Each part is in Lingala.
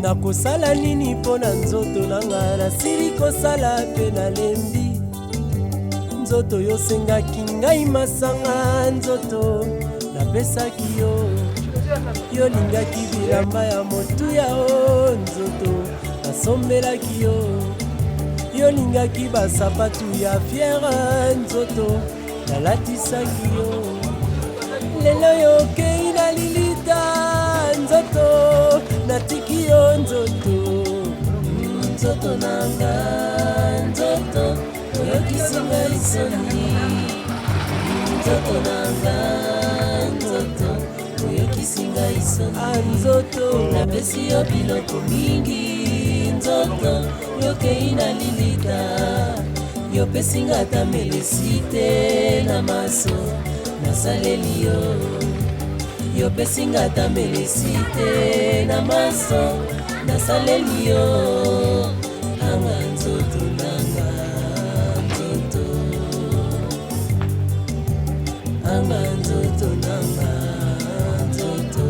nakosala nini mpo na nzoto nanga nasili kosala mpe nalembi nzoto yosengaki ngai masanga nzoto napesaki yo yolingaki bilamba ya motuya o nzoto nasombelaki yo yolingaki basapatu ya fiere nzoto nalatisaki yo lelo yokei na lilita nzoto natiki yo nzoto nzoto nanga nzoto oyokisi ngai soni nzoto nanga nzoto oyokisi ngai soni nzoto napesi yo biloko mingi nzoto yokei na lilita yopesi nga ata melesi te na maso nasaleli yo yopesi nga ata melesi te na maso nasaleli yo anga nzoto nanga nzoto anga nzoto nanga nzoto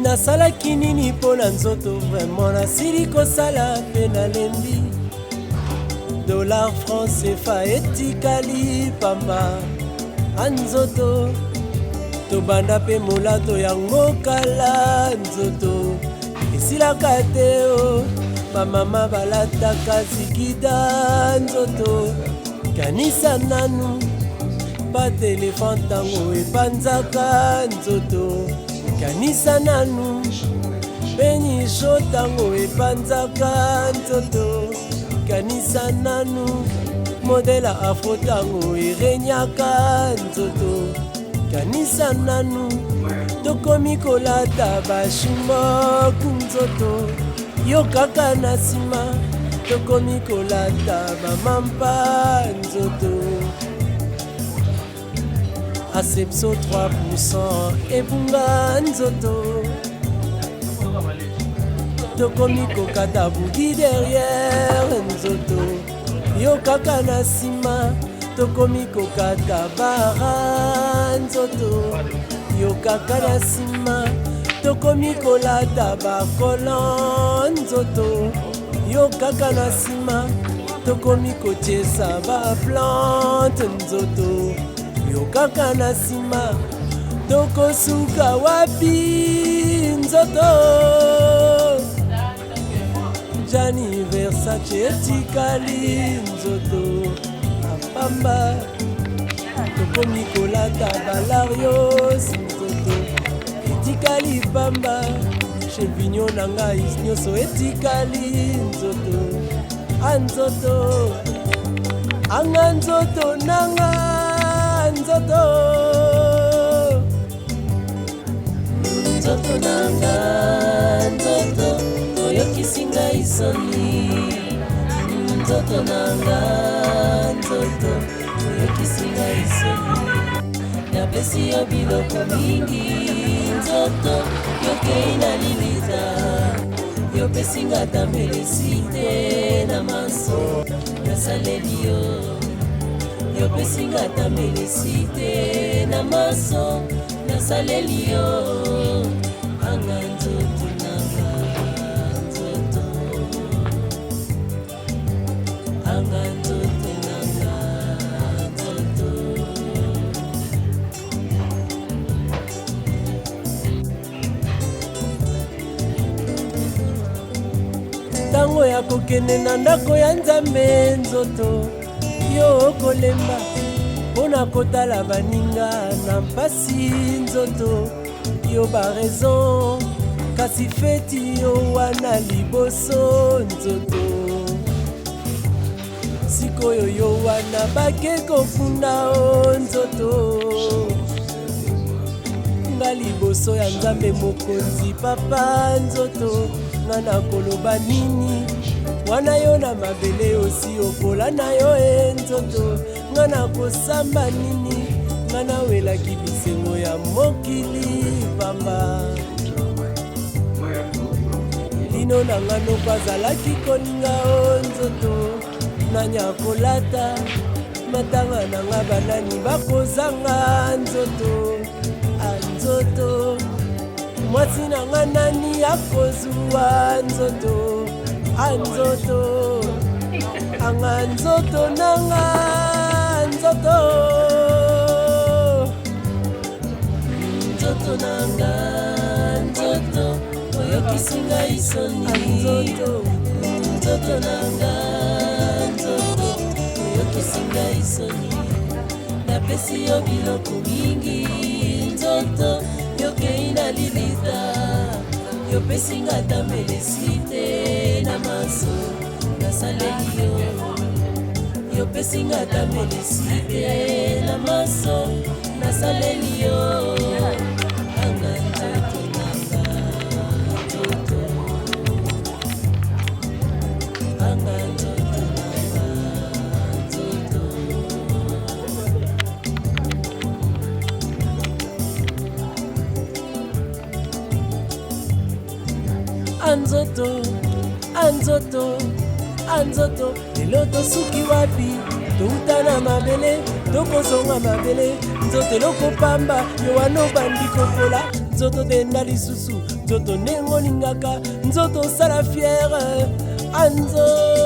nasalaki nini mpo na nzoto vraiment nasili kosala mpe nalembi dollar franc CFA etikali pamba anzoto tobanda mpe molato yango kala nzoto esilaka te o bamama balataka zikida nzoto kanisa nanu batelefone ntango epanzaka nzoto kanisa nanu penyisho ntango epanzaka nzoto kanisa nanu modela afro ntango erenyaka nzoto kanisa nanu tokomi kolata bashimoku nzoto yo kaka na nsima tokomi kolata bamampa nzoto Acepso 3% ebunga nzoto tokomi kokata bugi derrière nzoto yo kaka na nsima tokomi kokata bara nzoto yo kaka na nsima tokomi kolata bakolon nzoto yo kaka na nsima tokomi kotiesa baplante nzoto yo kaka na nsima tokosuka wapi nzoto Gianni Versace etikali nzoto apamba tokomi kolata balarios nzoto etikali pamba chevignon na ngai nyonso etikali nzoto anzoto anga nzoto nanga nzoto nzoto nanga nzoto oyokisi ngai soni nzoto nanga nzoto oyokisi ngai soni napesi yo biloko mingi nzoto yokei na lilita yopesi nga ata melesi te na maso nasaleli yo yopesi nga ata melesi te na maso nasaleli yo anga nzoto nanga nzoto anga nzoto nanga nzoto ntango ya kokende na ndako ya nzambe nzoto yo okolemba mpona kotala baninga na mpasi nzoto yo baraison kasi feti yo wana liboso nzoto sikoyo yo wana bake kofunda o nzoto nga liboso ya nzambe mokonzi papa nzoto nga nakoloba nini wana yo na mabele osi okola na yo nzoto nga nakosamba nini nga nawelaki bisengo ya mokili pamba lino na nga noko azalaki kolinga o nzoto nanya kolata matanga nanga banani bakozanga nzoto anzoto mwasi nanga nani akozwa nzoto anzoto anga nzoto nanga nzoto nzoto nanga nzoto oyokisinga isoni nzoto nzoto nanga nzoto oyokisinga isoni napesi yo biloko mingi nzoto yokei na lilita yopesinga tambelesi te na maso nasaleli yo yopesinga tambelesi te na maso nasaleli yo anga nzoto nanga nzoto anga nzoto nanga nzoto anzoto anzoto anzoto lelo tosuki wapi touta na mabele tokozonga mabele nzoto eloko pamba yo wana obandi kokola nzoto tenda lisusu nzoto ndenge olingaka nzoto osala fiere anzoto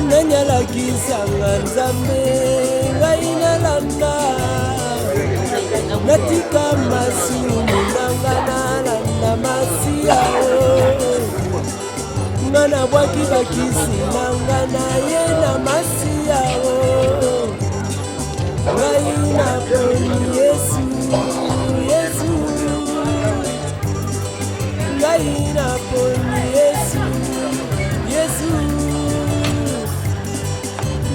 nanyalakisanga nzambe ngai nalanda natika masumu nanga nalanda masiyao nga nabwaki bakisi nanga naye na masiyao ngai naponi yesu yesu ngai naponi yesu yesu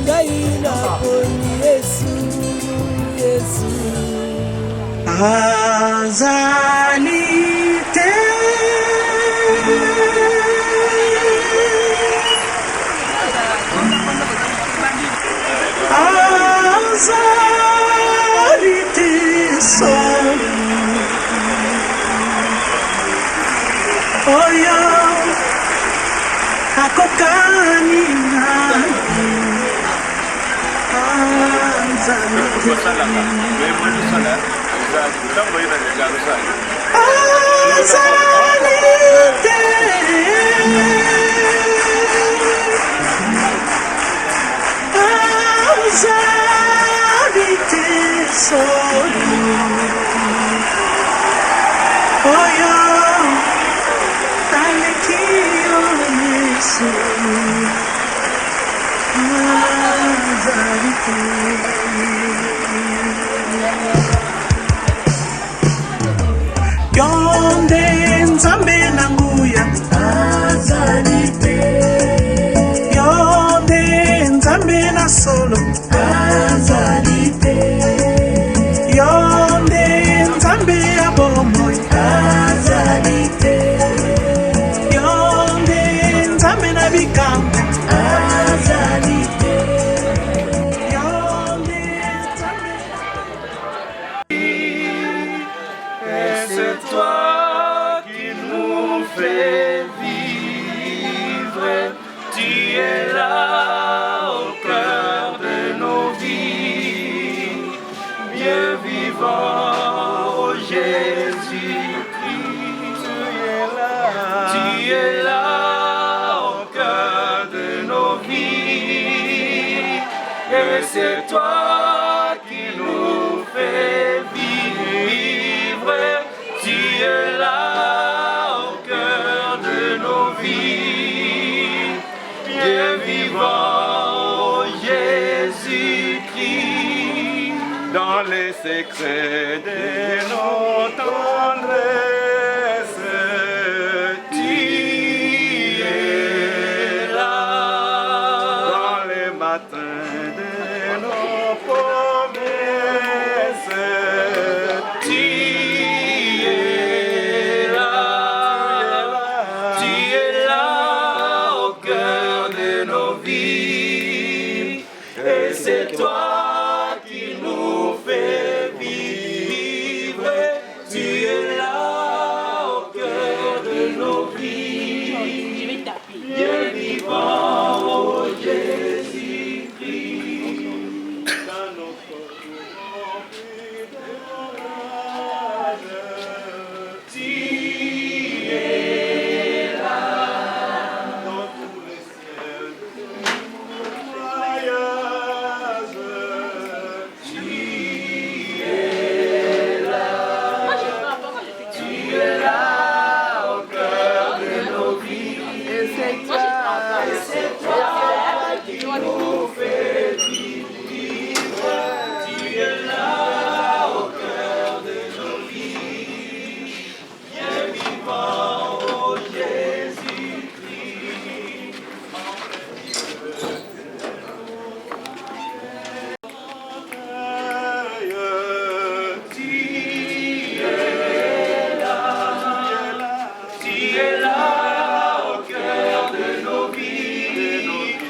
ngai naponi yesu yesu azali te azali te solo oyo akokani nani Yonde nzambe nanguya azalite Yonde nzambe na solo azalite Yonde nzambe ya bomoy azalite Yonde nzambe na bikambo azalite Yonde nzambe c'est toi qui nous fais vivre, tu es là au cœur de nos vies, bien vivant, oh Jésus-Christ, tu es là au cœur de nos vies, et c'est toi qui nous fais vivre. Tu es là au cœur de nos vies, bien vivant, Jésus-Christ, dans les secrets de nos tendresses, tu de nos vies. Et c'est toi qui nous fais vivre. Tu es là au cœur de nos vies. Bien vivant, oh Jésus-Christ. Dans notre corps, tu es là. Dans tous les ciels, tu es là. Tu es là au cœur de nos vies. Et c'est toi qui nous fais vivre. Tu es là au cœur de nos vies. Bien vivant, oh Jésus-Christ. Tu es là. Tu es là au cœur de nos vies.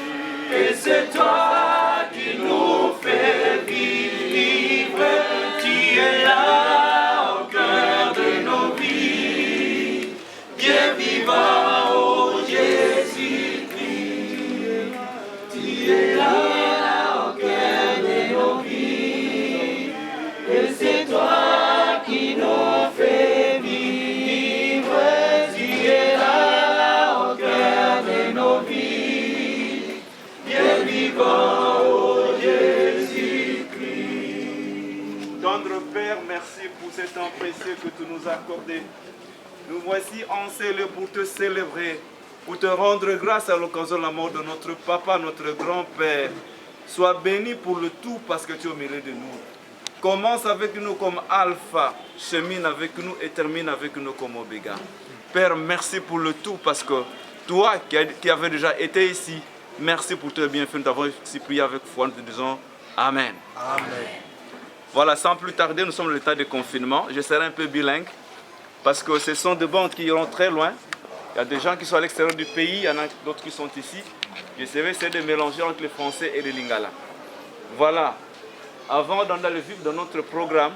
Et c'est toi qui nous fais vivre. Tu es là au cœur de nos vies. Bien vivant, oh Jésus-Christ. Tu es là au cœur de nos vies. Et c'est toi qui nous fais vivre. Tu es là au cœur de nos vies. Bien vivant, oh Jésus-Christ. Tendre Père, merci pour ce temps précieux que tu nous as accordé. Nous voici encelés pour te célébrer, pour te rendre grâce à l'occasion de la mort de notre papa, notre grand-père. Sois béni pour le tout parce que tu es au milieu de nous. Commence avec nous comme Alpha, chemine avec nous et termine avec nous comme Oméga. Père, merci pour le tout parce que toi qui avais déjà été ici, merci pour tes bienfaits. Nous t'avons ici prié avec foi. Nous te disons Amen. Amen. Voilà, sans plus tarder, nous sommes dans l'état de confinement. Je serai un peu bilingue parce que ce sont des bandes qui iront très loin. Il y a des gens qui sont à l'extérieur du pays, il y en a d'autres qui sont ici. Je vais essayer de mélanger entre le français et le lingala. Voilà. Avant d'entrer le vif de notre programme,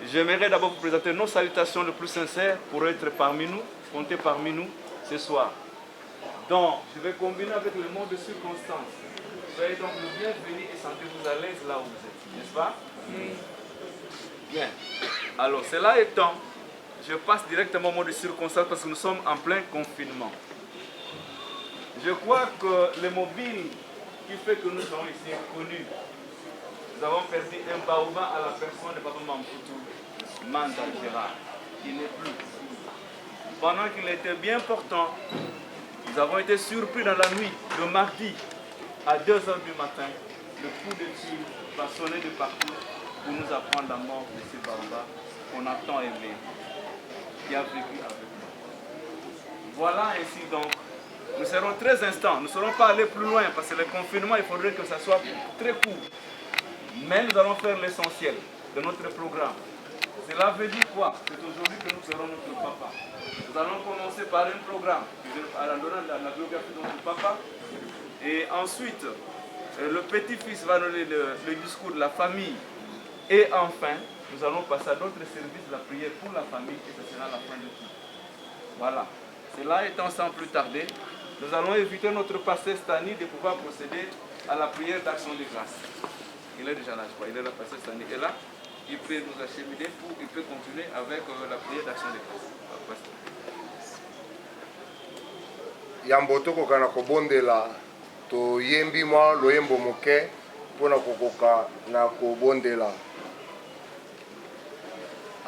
j'aimerais d'abord vous présenter nos salutations les plus sincères pour être parmi nous, compter parmi nous ce soir. Donc, je vais combiner avec le mot de circonstance. Soyez donc le bienvenu et sentez-vous à l'aise là où vous êtes, n'est-ce pas? Bien. Alors, cela étant, je passe directement au mot de circonstance parce que nous sommes en plein confinement. Je crois que le mobile qui fait que nous sommes ici connus, nous avons perdu un baoba à la personne de Papa Mamputu, Manda Gérard, qui n'est plus. Pendant qu'il était bien portant, nous avons été surpris dans la nuit de mardi à 2 h du matin. Le coup de tir va sonner de partout pour nous apprendre la mort de ce baoba qu'on a tant aimé, qui a vécu avec nous. Voilà ainsi donc. Nous serons très instants, nous ne serons pas allés plus loin parce que le confinement, il faudrait que ça soit très court. Mais nous allons faire l'essentiel de notre programme. Cela veut dire quoi? C'est aujourd'hui que nous serons notre papa. Nous allons commencer par un programme, en donnant la biographie de notre papa. Et ensuite, le petit-fils va donner le discours de la famille. Et enfin, nous allons passer à d'autres services de la prière pour la famille et ce sera la fin de tout. Voilà. Cela étant sans plus tarder, nous allons éviter notre pasteur Stani de pouvoir procéder à la prière d'action de grâce. Il est déjà là, je crois. Il est là, pasteur Stani est là. Il peut nous acheminer il peut continuer avec la prière d'action de grâce. Yambo tokoka na kobondela to yembi mwa loyembo moke mpona kokoka na kobondela.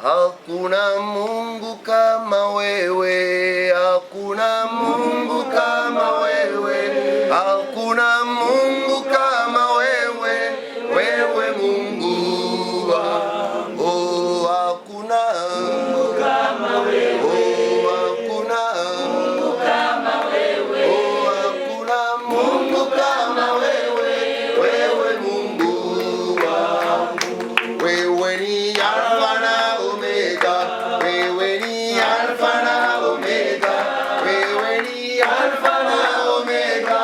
Hakuna Mungu kama wewe, hakuna Mungu kama wewe, hakuna Mungu kama wewe, wewe Mungu wangu. Oh, hakuna Mungu kama wewe, oh, hakuna Mungu kama wewe, oh, hakuna Mungu kama wewe, wewe Mungu wangu. Wewe ni Alfa na Omega, wewe ni Alfa na Omega, wewe ni Alfa na Omega,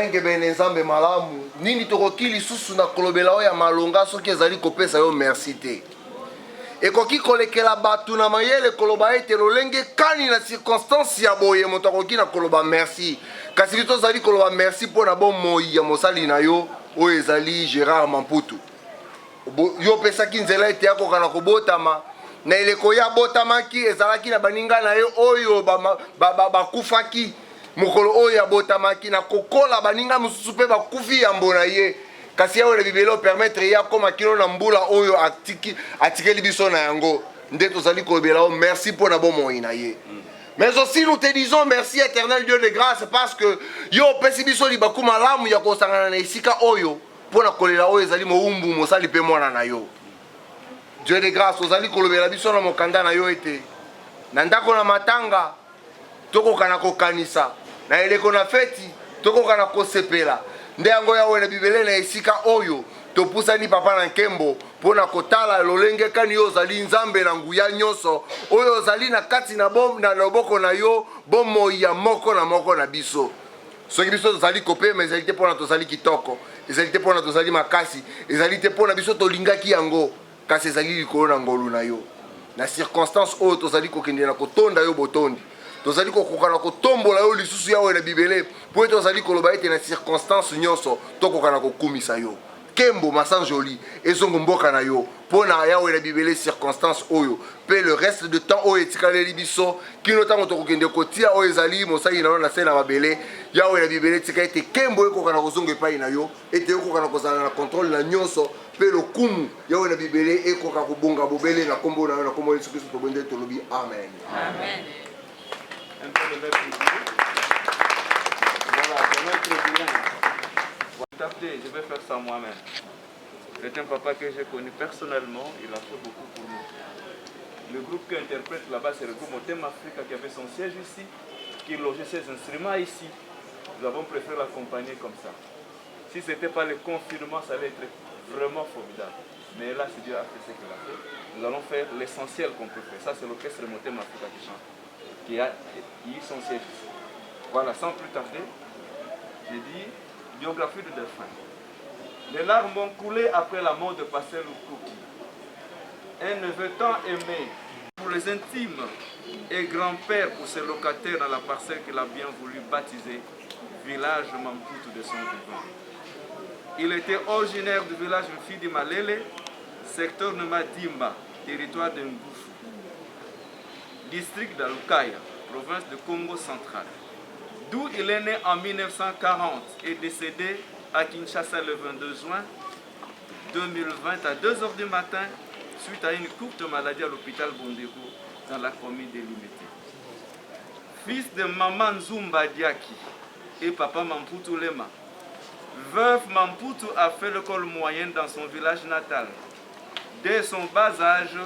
bilenke bene nzambe malamu nini tokoki lisusu na kolobela oyo ya malonga soki ezali kopesa yo merci te ekoki kolekela bato na mayele koloba ete lolenge kani na circonstance ya boye moto akoki na koloba merci kasi biso tozali koloba merci mpo na bomoi ya mosali na yo oyo ezali Gérard Mamputu yo opesaki nzela ete akoka na kobotama na eleko ya abotamaki ezalaki na baninga na ye oyo bakufaki mokolo oyo abotamaki na kokola baninga mosusu mpe bakufi yambo na ye kasi yawe na bibele opermettre ye akoma kino na mbula oyo atikeli biso na yango nde tozali kolobela o merci mpo na bomoi na ye. Mais aussi nous te disons merci éternel Dieu de grâce parce que yo opesi biso libaku malamu ya kosangana na esika oyo mpo na kolela oyo ezali moumbu mosali mpe mwana na yo. Dieu de grâce ozali kolobela biso na mokanda na yo ete na ndako na matanga tokoka na kokanisa na eleko na feti tokoka na kosepela nde yango yawe na bibele na esika oyo topusani papa na nkembo mpo na kotala lolenge kani yo ozali nzambe na nguya nyonso oyo ozali na kati na loboko na yo bomoi ya moko na moko na biso soki biso tozali kopema ezali te mpo na tozali kitoko ezali te mpo na tozali makasi ezali te mpo na biso tolingaki yango kasi ezali likolo na ngolu na yo na circonstance oyo tozali kokende na kotonda yo botondi tozali kokoka na kotombola yo lisusu yawe na bibele mpo ete tozali koloba ete na circonstance nyonso tokoka na kokumisa yo kembo masanjoli ezongo mboka na yo mpo na yawe na bibele circonstance oyo mpe le reste de temps oyo etikaleli biso kino ntango tokokende kotia oyo ezali mosali na yo na se na mabele yawe na bibele tika ete kembo ekoka na kozonga epai na yo ete ekoka na kozala na contrôle na nyonso mpe lokumu yawe na bibele ekoka kobonga bobele na kombo na yo na kombo yesu kristo tobonde tolobi amen. Amen. Un peu de notre bilan. Voilà, c'est notre bilan. Je vais faire ça moi-même. C'est un papa que j'ai connu personnellement, il a fait beaucoup pour nous. Le groupe qui interprète là-bas, c'est le groupe Motem Africa qui avait son siège ici, qui logeait ses instruments ici. Nous avons préféré l'accompagner comme ça. Si ce n'était pas le confinement, ça allait être vraiment formidable. Mais là, si Dieu a fait ce qu'il a fait, nous allons faire l'essentiel qu'on peut faire. Ça, c'est l'orchestre Motem Africa qui chante, qui a eu son siège ici. Voilà, sans plus tarder, j'ai dit biographie de Delphin. Les larmes ont coulé après la mort de Pasteur Lukuki. Un neveu tant aimé pour les intimes et grand-père pour ses locataires dans la parcelle qu'il a bien voulu baptiser village Mamputu de son vivant. Il était originaire du village Mfidi Malele, secteur Nemadimba, territoire de Ngoufu, district d'Alukaya, province de Congo central, d'où il est né en 1940 et décédé à Kinshasa le 22 juin 2020 à 2 h du matin suite à une courte maladie à l'hôpital Bondeko dans la commune de Limete. Fils de Maman Zumba Diaki et papa Mamputu Lema, veuve Mamputu a fait l'école moyenne dans son village natal. Dès son bas âge,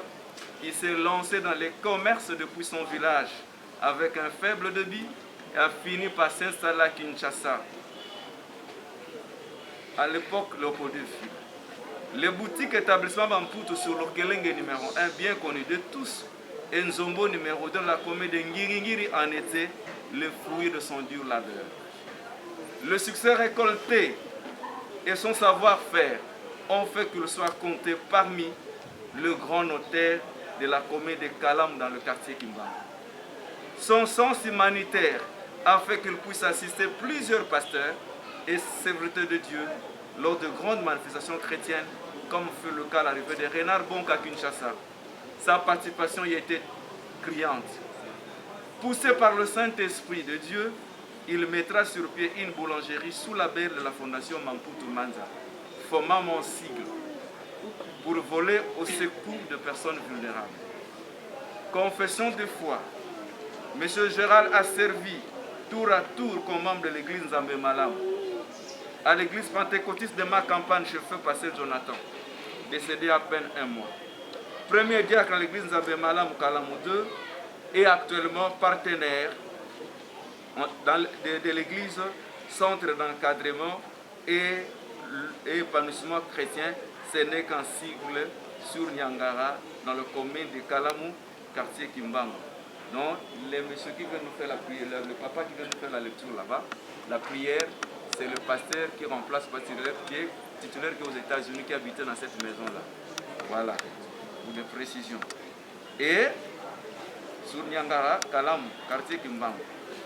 il s'est lancé dans les commerces depuis son village avec un faible débit et a fini par s'installer à Kinshasa. À l'époque, Léopoldville. Les boutiques établissements Mamputu sur le Kelenge numéro 1, bien connu de tous, et Nzombo numéro 2, la commune de Ngiri en était le fruit de son dur labeur. Le succès récolté et son savoir-faire ont fait qu'il soit compté parmi le grand notaire de la commune de Kalam dans le quartier Kimbanga. Son sens humanitaire a fait qu'il puisse assister plusieurs pasteurs et serviteurs de Dieu lors de grandes manifestations chrétiennes, comme fut le cas à l'arrivée de Renard Bonk à Kinshasa. Sa participation y était criante. Poussé par le Saint-Esprit de Dieu, il mettra sur pied une boulangerie sous la belle de la fondation Mamputu Manza, formant mon sigle, pour voler au secours de personnes vulnérables. Confession de foi. M. Gérald a servi tour à tour comme membre de l'église Nzambe Malamu, à l'église pentecôtiste de ma campagne, chef Pasteur Jonathan, décédé à peine un mois. Premier diacre à l'église Nzambe Malamu Kalamu 2 et actuellement partenaire de l'église Centre d'encadrement et épanouissement chrétien, c'est né qu'en sigle sur Nyangara, dans le commune de Kalamu, quartier Kimbanga. Donc, les messieurs qui viennent nous faire la prière, le papa qui vient nous faire la lecture là-bas, la prière, c'est le pasteur qui remplace le titulaire qui est aux États-Unis, qui habitait dans cette maison-là. Voilà, pour des précisions. Et sur Nyangara, Kalam, quartier Kimbang.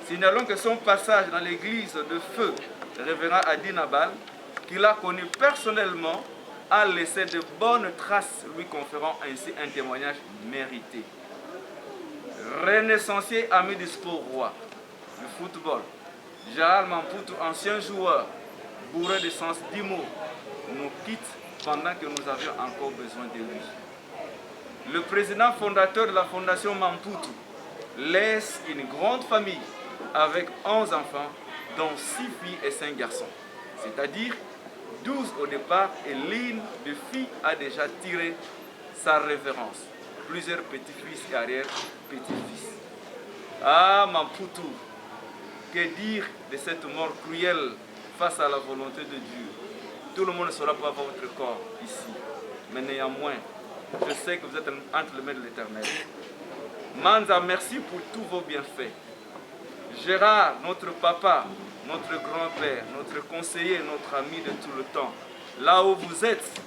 Signalons que son passage dans l'église de feu, le révérend Adi Nabal, qu'il a connu personnellement, a laissé de bonnes traces, lui conférant ainsi un témoignage mérité. Renaissancier, ami du sport roi, du football, Gérald Mampoutou, ancien joueur, bourré de sens d'humour, nous quitte pendant que nous avions encore besoin de lui. Le président fondateur de la fondation Mampoutou laisse une grande famille avec 11 enfants, dont 6 filles et 5 garçons, c'est-à-dire 12 au départ, et l'une de filles a déjà tiré sa révérence. Plusieurs petits-fils et arrière-petits-fils. Ah, Mampoutou, que dire de cette mort cruelle face à la volonté de Dieu? Tout le monde ne saura pas votre corps ici, mais néanmoins, je sais que vous êtes entre les mains de l'Éternel. Manza, merci pour tous vos bienfaits. Gérard, notre papa, notre grand-père, notre conseiller, notre ami de tout le temps, là où vous êtes,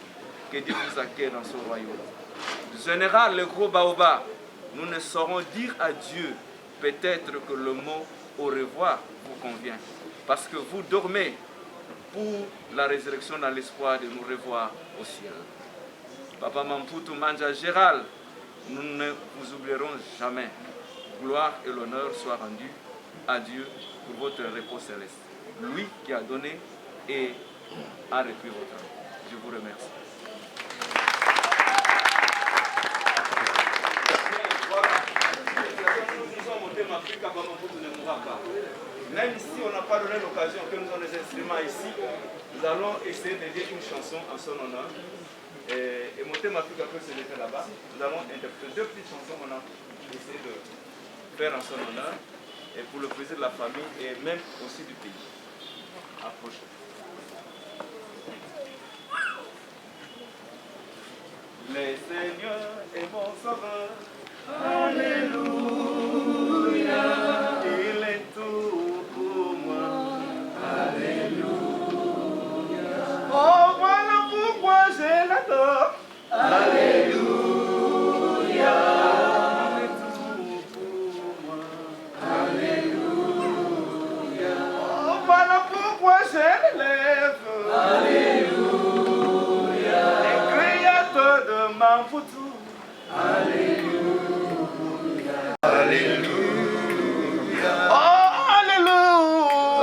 que Dieu vous accueille dans son royaume. Général, le gros baobab, nous ne saurons dire à Dieu, peut-être que le mot au revoir vous convient, parce que vous dormez pour la résurrection dans l'espoir de nous revoir au ciel. Papa Mampoutou, Manja, Gérald, nous ne vous oublierons jamais. Gloire et l'honneur soient rendus à Dieu pour votre repos céleste. Lui qui a donné et a repris votre âme. Je vous remercie. Même si on n'a pas donné l'occasion que nous avons des instruments ici, nous allons essayer de dire une chanson en son honneur. Et Montem Africa peut se lever là-bas. Nous allons interpréter 2 petites chansons qu'on a essayé de faire en son honneur, et pour le plaisir de la famille et même aussi du pays. Approchez. Le Seigneur est mon sauveur. Alléluia. Il est tout pour moi. Alléluia. Oh, voilà pourquoi je l'adore. Alléluia. Il est tout pour moi. Alléluia. Oh, voilà pourquoi je l'élève. Alléluia. Le créateur de Mampoutou. Alléluia. Alléluia. Oh, alléluia.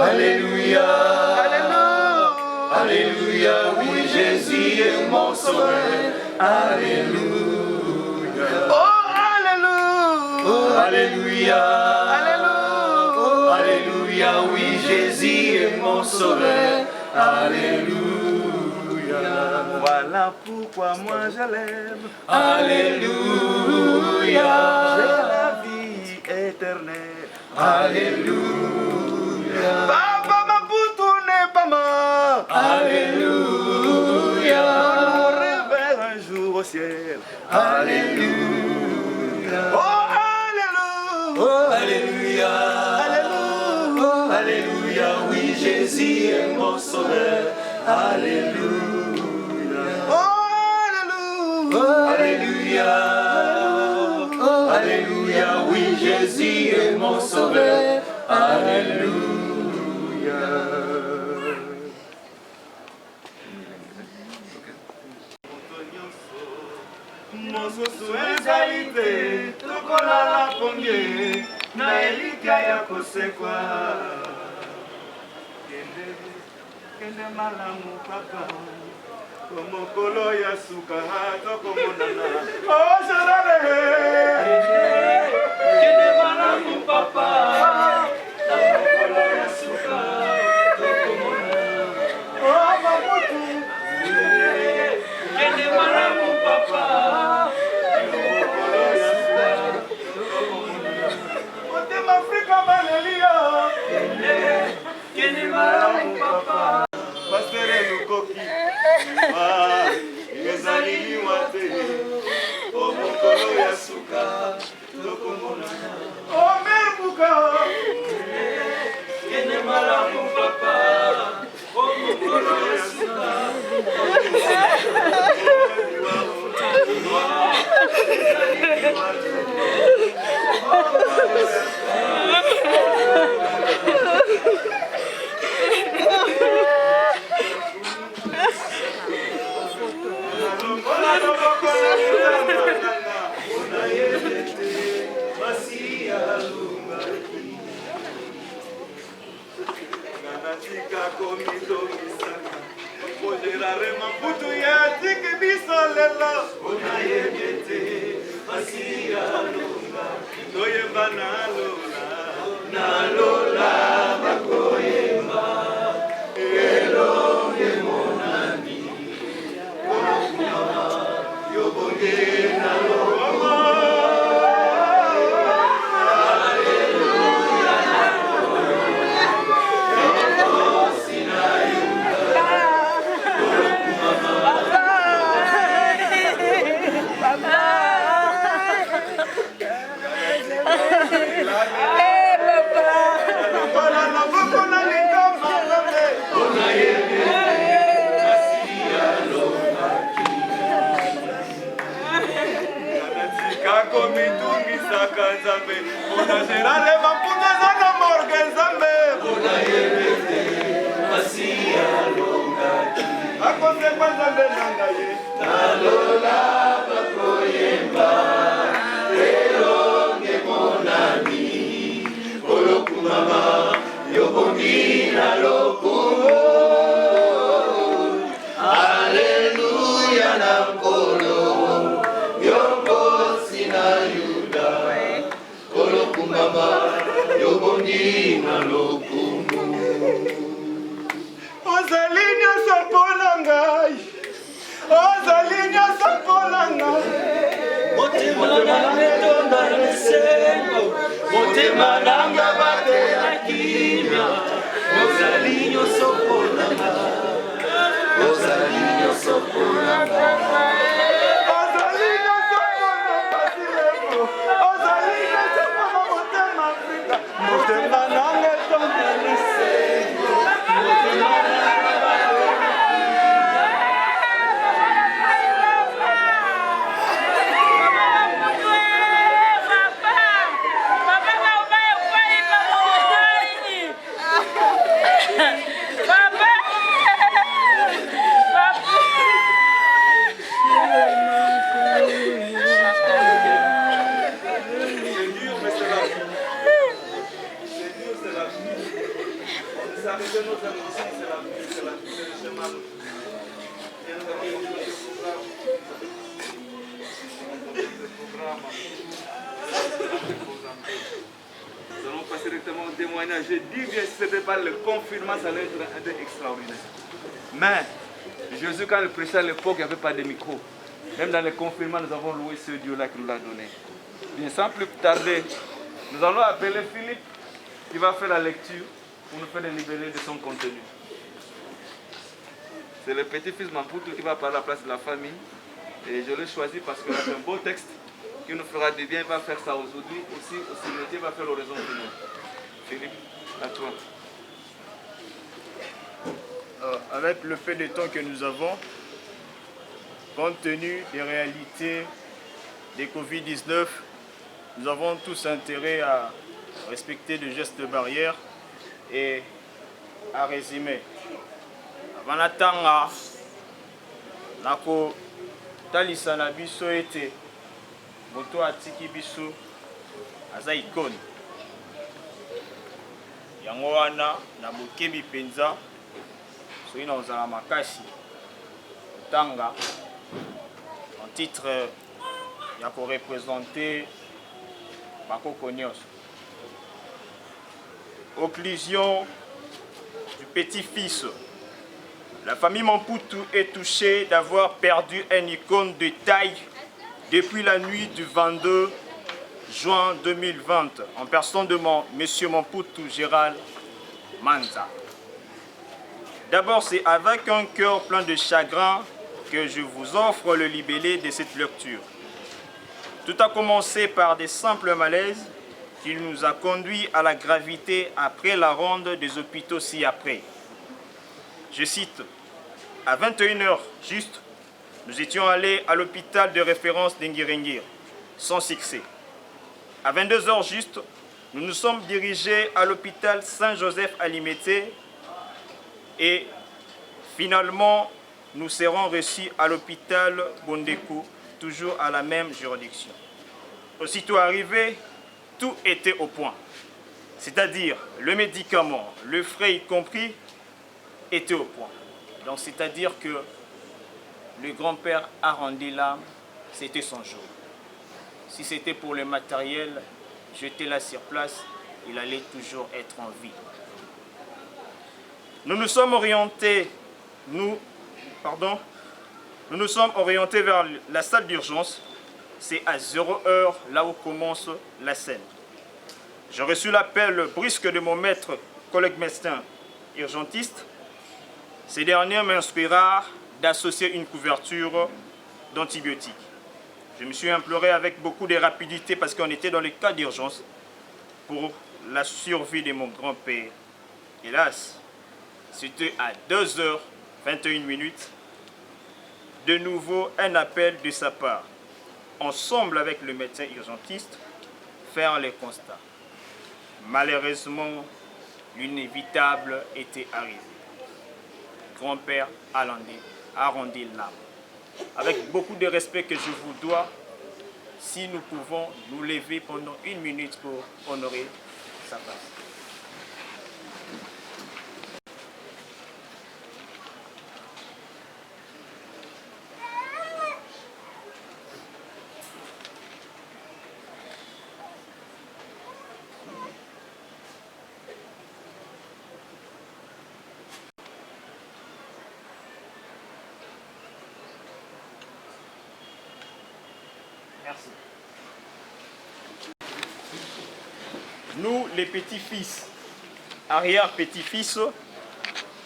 Alléluia. Alléluia. Alléluia. Oui, Jésus est mon sauveur. Alléluia. Oh, alléluia. Oh, alléluia. Alléluia. Alléluia. Oui, Jésus est mon sauveur. Alléluia. Voilà pourquoi moi je l'aime. Alléluia. J'ai la vie éternelle. Alléluia. Papa Mampoutou n'est pas mort. Alléluia. On nous réveille un jour au ciel. Alléluia. Oh, alléluia. Oh, alléluia. Alléluia. Oh, alléluia. Oui, Jésus est mon sauveur. Alléluia. Oh, alléluia. Oh, alléluia. Oh, alléluia. Oui, Jésus est mon sauveur. Alléluia. Mosusu ezalite tokolala pomie na elika ya kosekwa. Kende malamu papa, komokolo ya suka tokomonana. Oh, Gérald, kende malamu papa, komokolo ya suka tokomonana. Oh, Mampoutou, kende malamu papa, komokolo ya suka tokomonana. Montem Africa balelia, kende malamu papa. Pastere lukoki, ezali wate, o mokolo ya suka, tokomonana. O merbuka, kende malamu papa, Natika komitokisaka Pojerare mamputu ya tiki bisolela Unayegete Masia lunga Noyemba nalola Bakoyemba Elonge monani Konokumama Yobonge nalola Komitungisaka Nzambe Bona Gerale Mampunga Zana Morge Nzambe Bona Yebete Masia Longaki Akose kwa Nzambe Nangaye Nalola Bakoyemba Elonge Monani Kolokumama Yobongi Nalokumo Alleluia Nankolo Mama, yobongi na lokumu. Ozalinya sapola ngai, ozalinya sapola ngai. Motema nanga tonda lesengo, motema nanga bate akimya. Ozalinya sapola ngai, ozalinya sapola ngai. Nous allons passer directement au témoignage. Je dis bien, si ce n'était pas le confinement, ça allait être un peu extraordinaire. Mais Jésus, quand il prêchait à l'époque, il n'y avait pas de micro. Même dans le confinement, nous avons loué ce Dieu-là qui nous l'a donné. Bien, sans plus tarder, nous allons appeler Philippe qui va faire la lecture pour nous faire le libellé de son contenu. C'est le petit-fils Mamputu qui va parler à la place de la famille. Et je l'ai choisi parce que c'est un beau texte qui nous fera du bien. Il va faire ça aujourd'hui. Aussi, au cimetière, il va faire l'oraison du monde. Philippe, à toi. Avec le peu de temps que nous avons, compte tenu des réalités des Covid-19, nous avons tous intérêt à respecter les gestes barrières et à résumer. Avant natanga, nako talisa na biso ete moto atiki biso aza ikone. Yango wana na bokebi penza soki na ozala makasi tanga en titre ya ko représenter bakoko nyonso. Occlusion du petit-fils. La famille Mamputu est touchée d'avoir perdu un icône de taille depuis la nuit du 22 juin 2020 en personne de M. Mamputu Gérald Manza. D'abord, c'est avec un cœur plein de chagrin que je vous offre le libellé de cette lecture. Tout a commencé par des simples malaises qui nous a conduits à la gravité après la ronde des hôpitaux ci-après. Je cite, à 21h juste, nous étions allés à l'hôpital de référence d'Engiringir, sans succès. À 22h juste, nous nous sommes dirigés à l'hôpital Saint-Joseph à Limete et finalement, nous serons reçus à l'hôpital Bondekou, toujours à la même juridiction. Aussitôt arrivés, tout était au point. C'est-à-dire, le médicament, le frais y compris, était au point. Donc, c'est-à-dire que le grand-père a rendu l'âme, c'était son jour. Si c'était pour le matériel, jeté là sur place, il allait toujours être en vie. Nous nous sommes orientés, nous nous sommes orientés vers la salle d'urgence. C'est à 0 heure, là où commence la scène. J'ai reçu l'appel brusque de mon maître, collègue médecin urgentiste. Ces derniers m'inspirèrent d'associer une couverture d'antibiotiques. Je me suis imploré avec beaucoup de rapidité parce qu'on était dans le cas d'urgence pour la survie de mon grand-père. Hélas, c'était à 2h21. De nouveau, un appel de sa part. Ensemble avec le médecin urgentiste, faire les constats. Malheureusement, l'inévitable était arrivé. Grand-père a rendu l'âme. Avec beaucoup de respect que je vous dois, si nous pouvons nous lever pendant 1 minute pour honorer sa place. Merci. Nous, les petits-fils, arrière-petits-fils,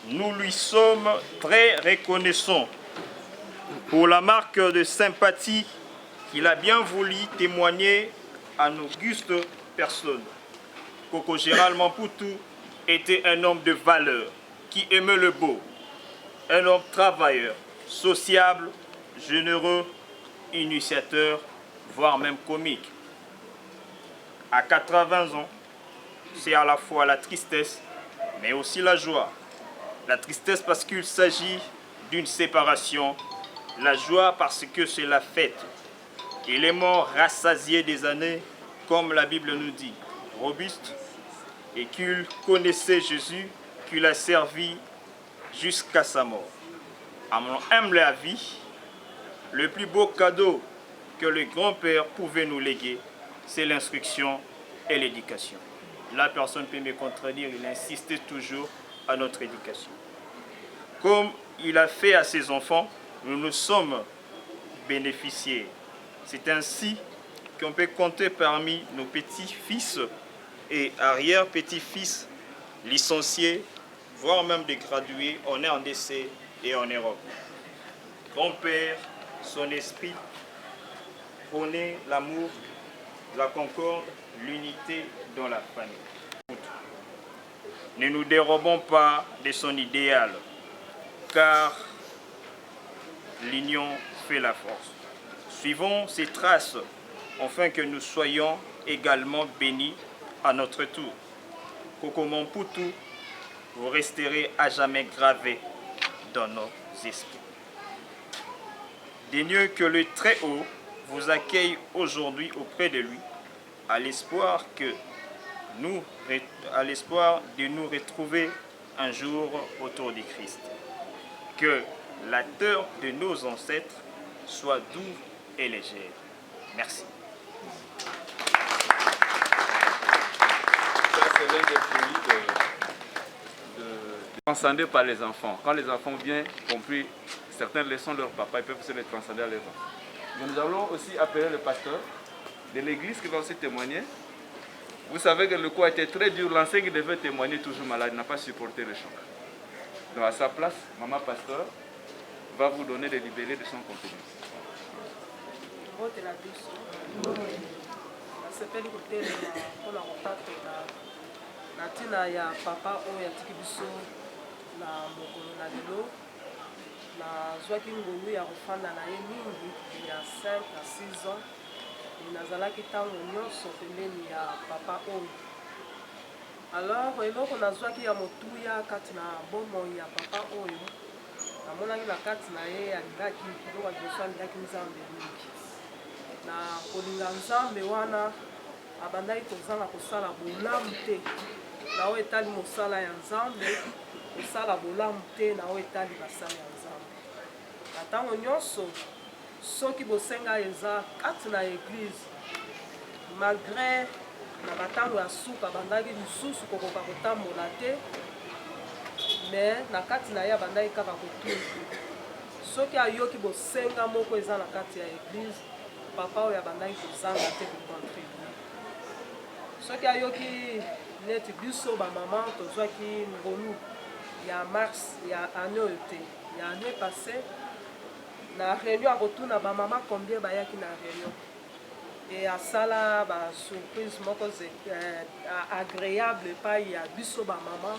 nous lui sommes très reconnaissants pour la marque de sympathie qu'il a bien voulu témoigner à nos augustes personnes. Coco Gérald Mampoutou était un homme de valeur qui aimait le beau, un homme travailleur, sociable, généreux, initiateur, voire même comique. À 80 ans, c'est à la fois la tristesse, mais aussi la joie. La tristesse parce qu'il s'agit d'une séparation, la joie parce que c'est la fête. Il est mort rassasié des années, comme la Bible nous dit, robuste, et qu'il connaissait Jésus, qu'il a servi jusqu'à sa mort. À mon humble avis, le plus beau cadeau que le grand-père pouvait nous léguer, c'est l'instruction et l'éducation. La personne peut me contredire, il insistait toujours à notre éducation. Comme il a fait à ses enfants, nous nous sommes bénéficiés. C'est ainsi qu'on peut compter parmi nos petits-fils et arrière-petits-fils licenciés, voire même des gradués en RDC et en Europe. Grand-père, son esprit prônait l'amour, la concorde, l'unité dans la famille. Ne nous dérobons pas de son idéal, car l'union fait la force. Suivons ses traces, afin que nous soyons également bénis à notre tour. Coco Mampoutou, vous resterez à jamais gravés dans nos esprits. Daigneux que le Très-Haut vous accueille aujourd'hui auprès de lui, à l'espoir de nous retrouver un jour autour du Christ. Que la terre de nos ancêtres soit doux et légère. Merci. Ça, c'est l'un des fruits transcendés par les enfants. Quand les enfants ont bien compris certaines leçons de leur papa, ils peuvent se les transcender à leurs enfants. Mais nous allons aussi appeler le pasteur de l'église qui va aussi témoigner. Vous savez que le coup a été très dur. L'ancien qui devait témoigner toujours malade n'a pas supporté le choc. Donc à sa place, maman pasteur va vous donner des libellés de son contenu. natina ya papa oyo atiki biso na mokolo na lelo nazwaki ngolu ya kofanda na ye mingi ya 5 à 6 ans nazalaki ntango nyonso pembeni ya papa oyo. Alors eloko nazwaki ya motuya kati na bomoi ya papa oyo namonaki na kati na ye alingaki eloko liboso alingaki nzambe mingi na kolinga nzambe wana abandaki kozanga kosala bolamu te na oyo etali mosala ya nzambe, kosala bolamu te na oyo etali basala ya nzambe. Na ntango nyonso soki bosenga eza kati na eglize, malgré na batango ya suka abandaki lisusu kokoka kotambola te, mais na kati na ye abandaki kaka kotuna. Soki ayoki bosenga moko eza na kati ya eglize, papa oyo abandaki kozanga te kocontribue. Soki ayoki neti biso bamama tozwaki ngolu ya mars ya année oyo te, ya année passée na réunion akotuna bamama combien bayaki na réunion, e asala basurprise moko agréable epai ya biso bamama.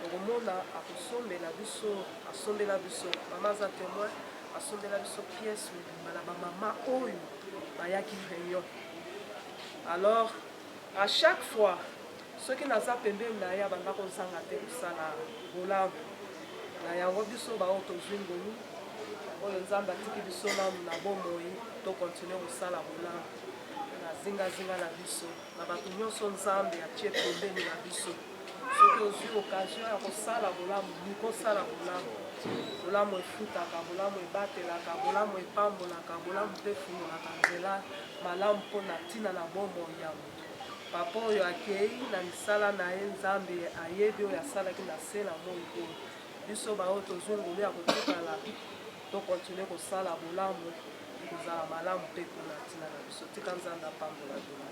Okomona akosombela biso, asombela biso mama aza témoin, asombela biso pièce mobimba na bamama oyo bayaki réunion. Alors à chaque fois soki naza pembeni na ye abanda kozanga te kosala bolamu na yango biso bao tozwi ngolu oyo nzambe atiki biso nanu na bomoi tokontinue kosala bolamu na zingazinga na biso na bato nyonso nzambe atie pembeni na biso. Soki ozwi occasion ya kosala bolamu, kosala bolamu. Bolamu efutaka, bolamu ebatelaka, bolamu epambolaka, bolamu mpe efungolaka nzela malamu mpona ntina na bomoi ya moto. Papa oyo akei na misala na ye nzambe ayebi oyo asalaki na se na moi oyo. Biso bao tozwi ngolu ya kotikala tokontinue kosala bolamu ekozala malamu mpe mpona ntina na biso. Tika nzambe apambola bino.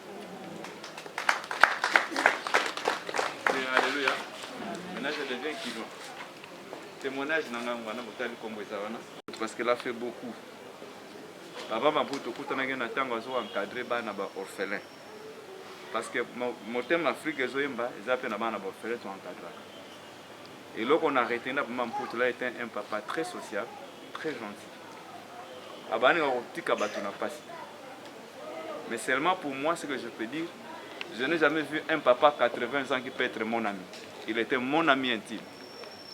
Alléluia. Maintenant je deviens kilo. Témoignage nanga mwana motali kombo ezawana parce qu'elle a fait beaucoup. Papa Maputo kutanaki na tango azo encadrer bana ba orphelin. Parce que mon thème Afrique ezoyemba eza pe na bana ba orphelin to encadrer. Et là qu'on a retenu Papa Maputo là était un papa très social, très gentil. Abani otika bato na pasi. Mais seulement pour moi ce que je peux dire, je n'ai jamais vu un papa 80 ans qui peut être mon ami. Il était mon ami intime.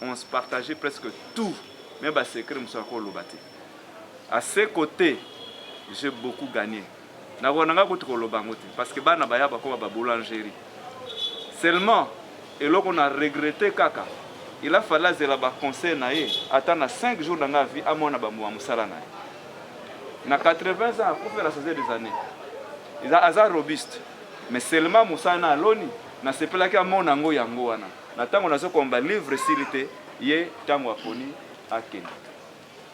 On se partageait presque tout. Même les secrets, à ses côtés, j'ai beaucoup gagné. Parce que la boulangerie. Seulement, et là qu'on a regretté kaka, il a fallu que conseil attendre 5 jours dans la vie à mon abamou. Na 80 ans, pour faire la saison des années. Il a robuste. Mais seulement Moussana Aloni, na sepelaki amona ngo yango wana. Na tango nazo komba livre silité ye tango aponi akeni.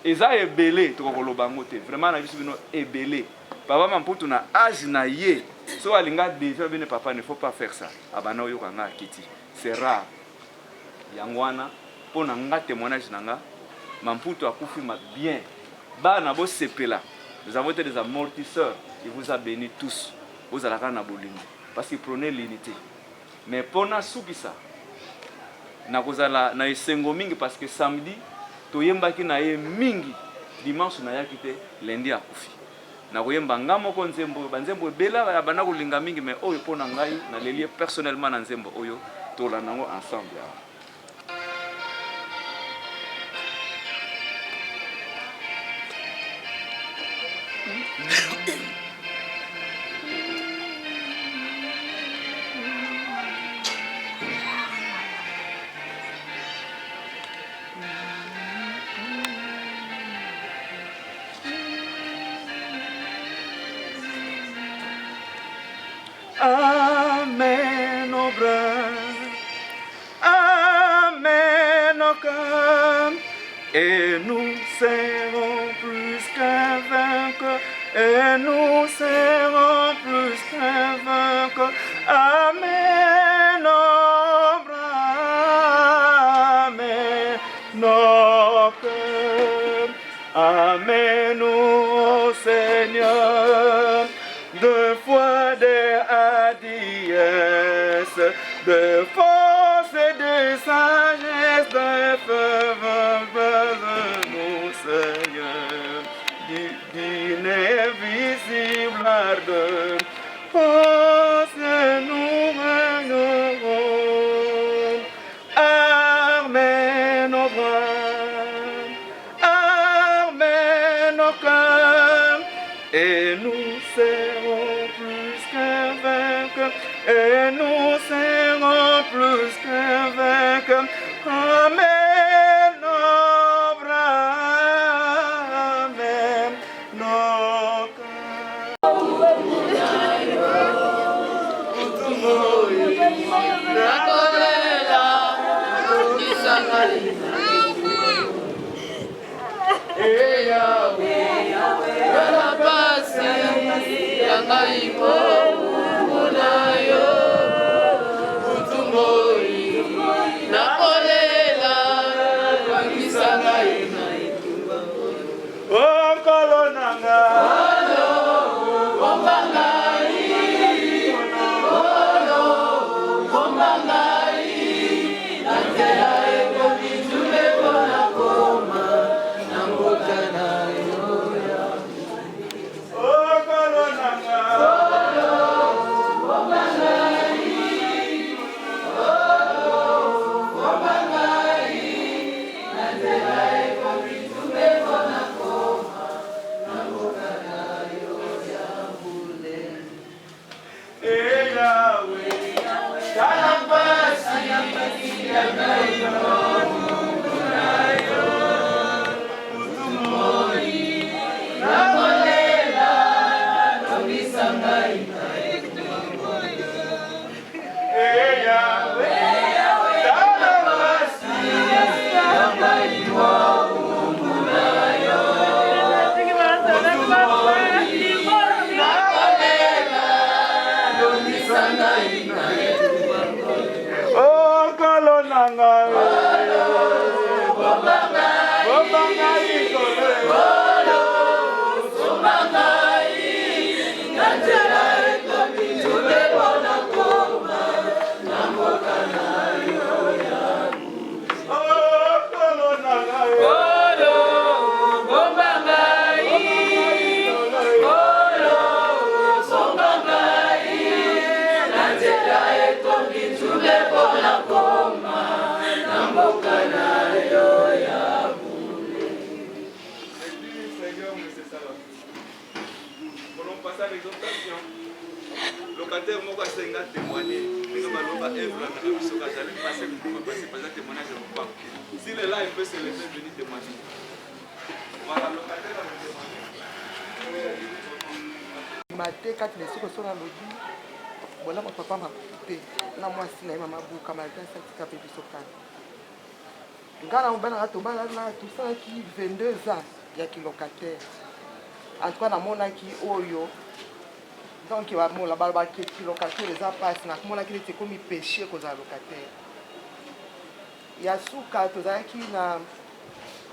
Eza ebele to koloba ngote. Vraiment na biso bino ebele. Papa Maputo na âge na ye. So alinga déjà bine papa ne faut pas faire ça. Abana oyo kanga akiti. C'est rare. Yango wana pona nga témoignage nanga Maputo akufi bien. Bana bo sepela. Nous avons été des amortisseurs. Il vous a béni tous. Vous allez na bolingo parce qu'il prenait l'unité. Mais pona soukisa na kozala na esengo mingi parce que samedi toyembaki na ye mingi, dimanche na yaki te, lundi akufi. Na koyemba ngamo ko nzembo banzembo bela ya bana kolinga mingi mais oyo pona ngai na lelie personnellement na nzembo oyo tola nango ensemble ya. Amen, au bras. Amen, au cœur. Et nous serons plus qu'un vainqueur. Et nous serons plus qu'un vainqueur. Amen, au bras. Amen, au cœur. Amen, au Seigneur. De foi, de hardiesse, de force et de sagesse, de ferveur de nos Seigneurs, d'invisible ardeur, oh, nous régnerons. Amen, au bras, amen, au cœur, et nous serons plus qu'un vainqueur. nous serons plus que vainqueurs. Amen, Abraham, nos cœurs. Locataire moko asenga témoigner ndenge baloba Ève na biso kazali passé pas témoignage de papa. S'il est là, il peut se lever venir témoigner. Voilà, locataire va témoigner. Maté kati na siko sona lodi bona papa mapute na mwasi na mama buka malgré ça tika pe biso kana ngana mbana atomba na tout ça qui 22 ans ya ki locataire en tout cas na mona ki oyo donc il va mola balba ki locataire les a passe na mona ki te komi péché ko za locataire ya suka to za ki na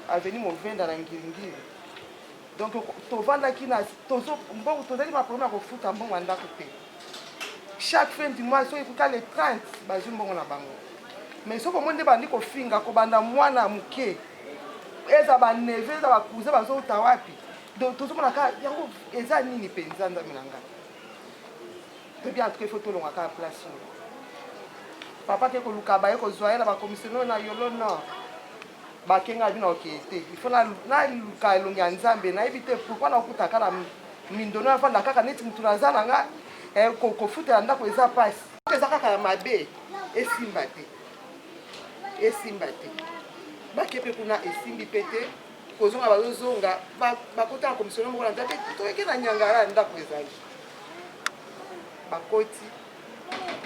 avenue Movenda na Ngiringiri. Donc tovanda ki na tozo mbongo tozali ma problème ko futa mbongo anda ko te chaque fin du mois so ekuta le 30 bazwi mbongo na bango mais soko monde bandi ko finga ko banda mwana muke eza ba neve eza ba cousin bazo uta wapi donc tozo mona ka yango eza nini penza nda minanga to bien très photo longa ka place papa ke ko luka ba ko zoya na ba commissionnaire na yolo no bakenga bino okete il faut na luka elongi ya nzambe na yebi te pourquoi na okutaka na mindono afanda kaka neti mutu naza na nga kofutela ndako eza pasi eza kaka ya mabe esimba te bakepe kuna esimbi pe te kozonga bazozonga bakota na komisionnaire moko na nzambe toyeke na nyangara ndako ezali bakoti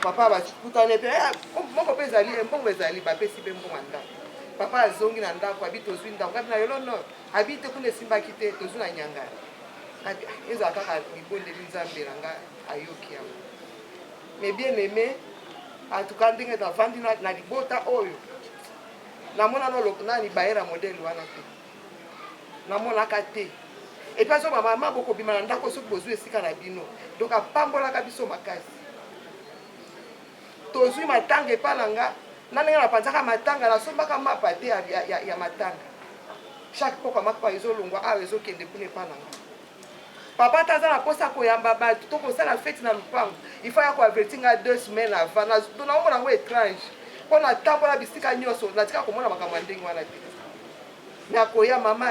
papa bakutane pe moko mpe ezali mbongo ezali bapesi mpe mbongo ya ndako papa azongi na ndako abi tozwi ndako ngapi na yolo no abi te kuna esimbaki te tozwi na nyangara ezala kaka libondeli nzambe na nga ayoki yango mais bien aimé en tout cas ndenge navandi na libota oyo namona nani bayera modele wana te namonaka te epuis so bamama bokobima na ndako soki bozwi esika na bino donc apambolaka biso makasi tozwi matanga epa na nga na ndenge napanzaka matanga nasombaka mapa te ya matanga chaque poko mapa ezolongwa awa ezokende kuna epa na nga papa taza na posa koyamba bato to kosala fete na lupango il faut ya koavertir nga 2 semaines avant naomona yango étrange mpo natambola bisika nyonso natika komona makambo ya ndenge wana te nakoya mama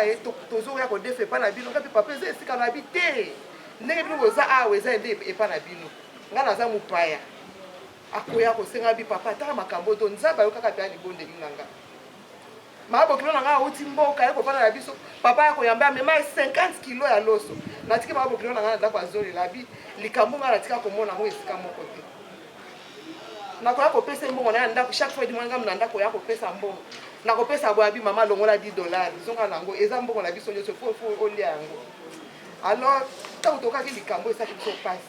tozoya kodefa epa na bino ngapi papa eza esika na bi te ndenge bino boza awa eza ende epa na bino nga naza mopaya akoya kosenga bi papa ataka makambo to nzambe ayokaka mpe alibondeli nanga mabokilo nanga auti mboka ye kofanda na biso papa ya koyamba amema 50 kilo ya loso natiki mabokilo nanga na ndako azolela bi likambo nga natika komona ngo esika moko te nakoya kopesa mbongo na ya ndako chaque fois dimwanga na ndako ya kopesa mbongo nakopesa boya bi mama longola $10 zonga nango eza mbongo na biso nyonso fo olia yango alors ntango tokaki likambo esaki biso pasi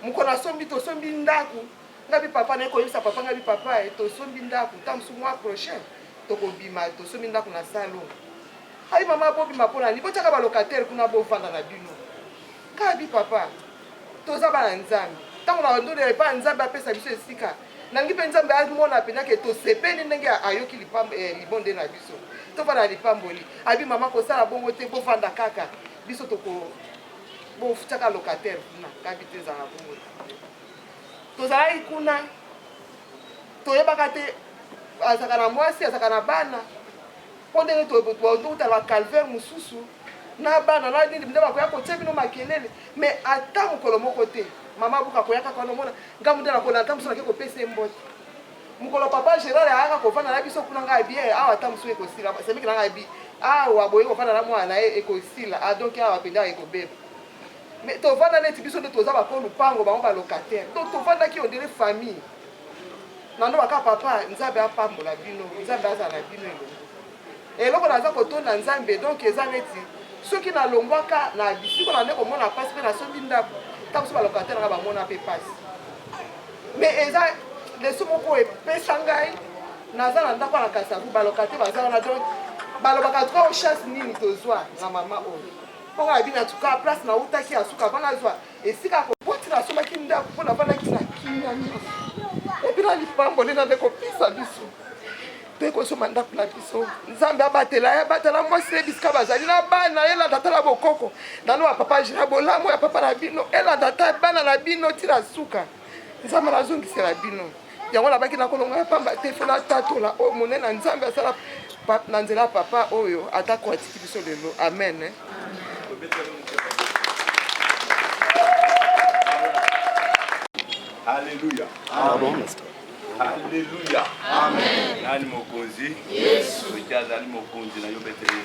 mokolo asombi tosombi ndako ngabi papa na koyebisa papa ngabi papa tosombi ndako ntango mois prochain tokobima tosombi ndako na salon ayi mama bobima mpona ni botiaka balocataire kuna bovanda na bino kabi papa toza bana nzambe ntango na ndole epa nzambe apesa biso esika nangi mpe nzambe amona mpenza ke tosepeli ndenge ayoki libonde na biso tofanda na lipamboli abi mama kosala bongo te bovanda kaka biso bofutiaka locataire kuna kabi te ezala bongo tozalaki kuna toyebaka te azalaka na mwasi azalaka na bana mpo ndenge tokutala bacalvaire mosusu na bana na nini nde bakoya kotia bino makelele mais ata mokolo moko te mama buka koya kaka wana omona ngambo nde nakola ata mosu nake kopesa mbote mokolo papa Gérard ayaka kovanda na biso kuna ngai bien awa ata mosu ekosila semiki na ngai bi awa boye kovanda na mwana na ye ekosila donc awa mpenza ekobeba mais tovanda neti biso nde toza bako lupango bango balocataire donc tovandaki ondele famille nando baka papa nzambe apambola bino nzambe azala na bino eloko naza kotonda nzambe donc eza neti soki nalongwaka na bisiko na nde komona pasi mpe nasombi ndako ntango so balocataire nanga bamona mpe pasi mais eza leso moko epesa ngai naza na ndako na kasavu balocataire baza wana donc balobaka tuka ochasse nini tozwa na mama oyo mponga na bino atuka place na utaki asuka ava nazwa esika koboti nasomaki ndako mpo navandaki na kimia nyonso epi na lipamboli na nde kopesa biso mpe kosoma ndako na biso nzambe abatela mwasi ye bisika bazali na bana elanda ata na bokoko nano bapapa gira bolamu ya papa na bino elanda ata bana na bino tina suka nzambe nazongisela bino yango nabaki nakolonga ya pamba te fo natatola oyo monene na nzambe asala na nzela ya papa oyo atako atiki biso lelo amen. Alléluia. Amen. Alléluia. Amen. Nani mokonzi? Yesu. Nani mokonzi na yobeteli.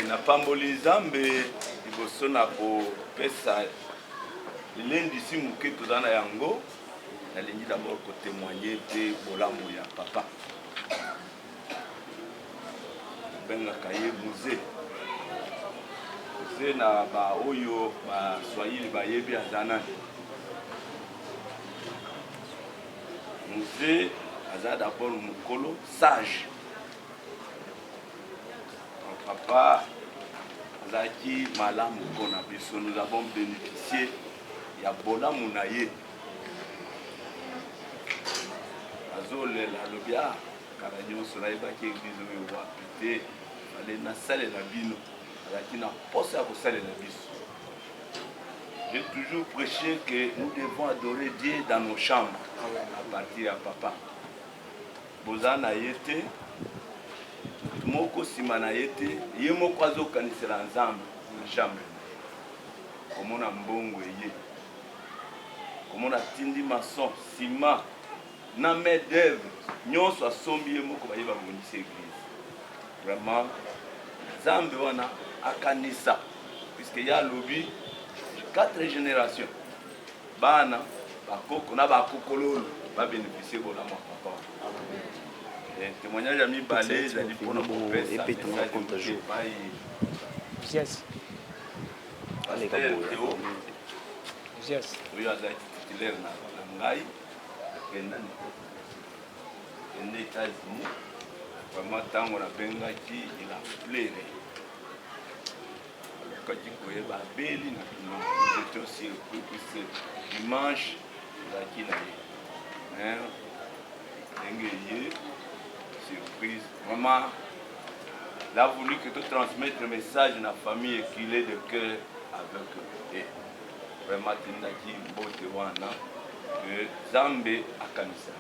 Na pamboli nzambe liboso na kopesa lendi si moke toza na yango nalingi d'abord kotémoigner mpe bolamu ya papa bengaka ye muze na baoyo baswahili bayebi aza nani muze aza d'abord mokolo sage papa azalaki malamu mpona biso nous avons bénéficié ya bolamu na ye azolela alobi kala nyonso nayebaki eglize oyo wapi te fale nasalela bino azalaki na posa ya kosalela biso. J'ai toujours prêché que nous devons adorer Dieu dans nos chambres à partir ya papa boza na ye te moko nsima na ye te ye moko azokanisela nzambe na chambre komona mbongo eye komona tindi mason nsima na main d'œuvre nyonso asombi ye moko baye babongisi église vraiment nzambe wana akanisa puisque ye alobi 4 générations bana bakoko na bakokololo babénéficie bolamu ya papa témoignage à mibale ezali mpona kopesa message epai Pasteur Théo oyo azalaki titulaire na ngai akenda États-Unis vraiment ntango nabengaki il a pleuré alukaki koyeba abeli na bino j'étais aussi surpris puisque dimanche ezalaki na ye ndenge ye surprise. Maman, il a voulu que tu transmettes le message à la famille et qu'il est de cœur avec eux. Vraiment, tu n'as dit que Zambé a canissé.